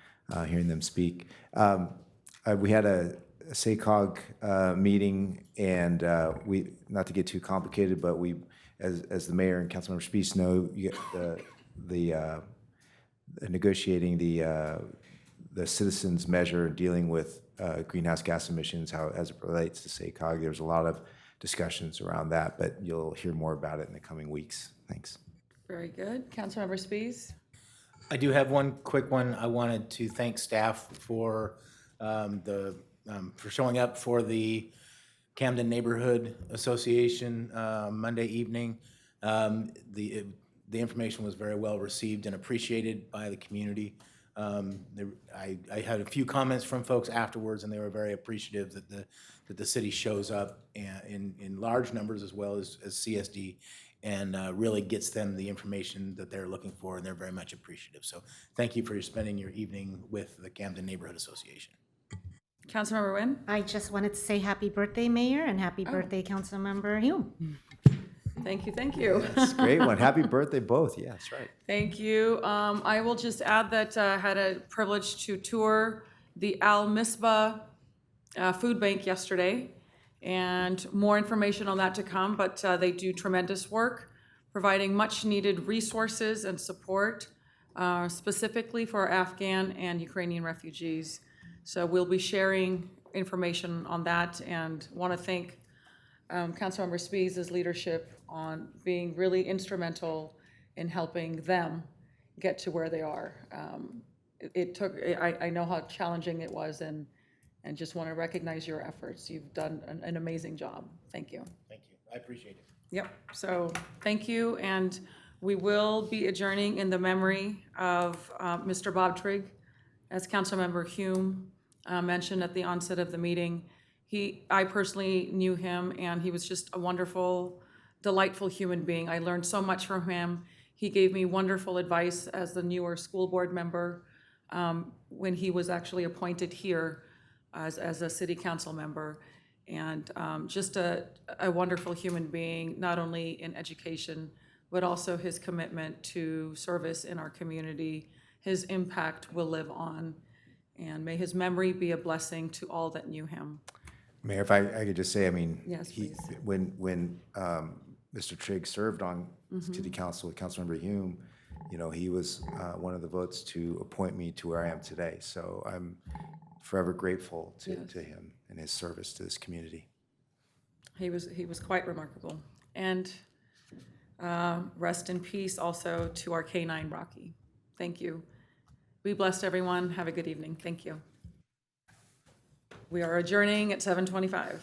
hearing them speak. We had a SACOG meeting, and we, not to get too complicated, but we, as the mayor and Councilmember Spees know, you get negotiating the citizens measure dealing with greenhouse gas emissions, how as it relates to SACOG. There's a lot of discussions around that, but you'll hear more about it in the coming weeks. Thanks. Very good. Councilmember Spees. I do have one quick one. I wanted to thank staff for showing up for the Camden Neighborhood Association Monday evening. The information was very well received and appreciated by the community. I had a few comments from folks afterwards, and they were very appreciative that the city shows up in large numbers as well as CSD, and really gets them the information that they're looking for, and they're very much appreciative. So thank you for spending your evening with the Camden Neighborhood Association. Councilmember Nguyen. I just wanted to say happy birthday, Mayor, and happy birthday, Councilmember Hume. Thank you, thank you. That's a great one. Happy birthday, both. Yeah, that's right. Thank you. I will just add that I had a privilege to tour the Al Misbah Food Bank yesterday, and more information on that to come, but they do tremendous work, providing much-needed resources and support, specifically for Afghan and Ukrainian refugees. So we'll be sharing information on that, and want to thank Councilmember Spees' leadership on being really instrumental in helping them get to where they are. It took, I know how challenging it was, and just want to recognize your efforts. You've done an amazing job. Thank you. Thank you. I appreciate it. Yep, so thank you, and we will be adjourning in the memory of Mr. Bob Trigg. As Councilmember Hume mentioned at the onset of the meeting, I personally knew him, and he was just a wonderful, delightful human being. I learned so much from him. He gave me wonderful advice as the newer school board member when he was actually appointed here as a city council member. And just a wonderful human being, not only in education, but also his commitment to service in our community. His impact will live on, and may his memory be a blessing to all that knew him. Mayor, if I could just say, I mean, Yes, please. when Mr. Trigg served on city council with Councilmember Hume, you know, he was one of the votes to appoint me to where I am today. So I'm forever grateful to him and his service to this community. He was quite remarkable. And rest in peace also to our K9 Rocky. Thank you. Be blessed, everyone. Have a good evening. Thank you. We are adjourning at 7:25.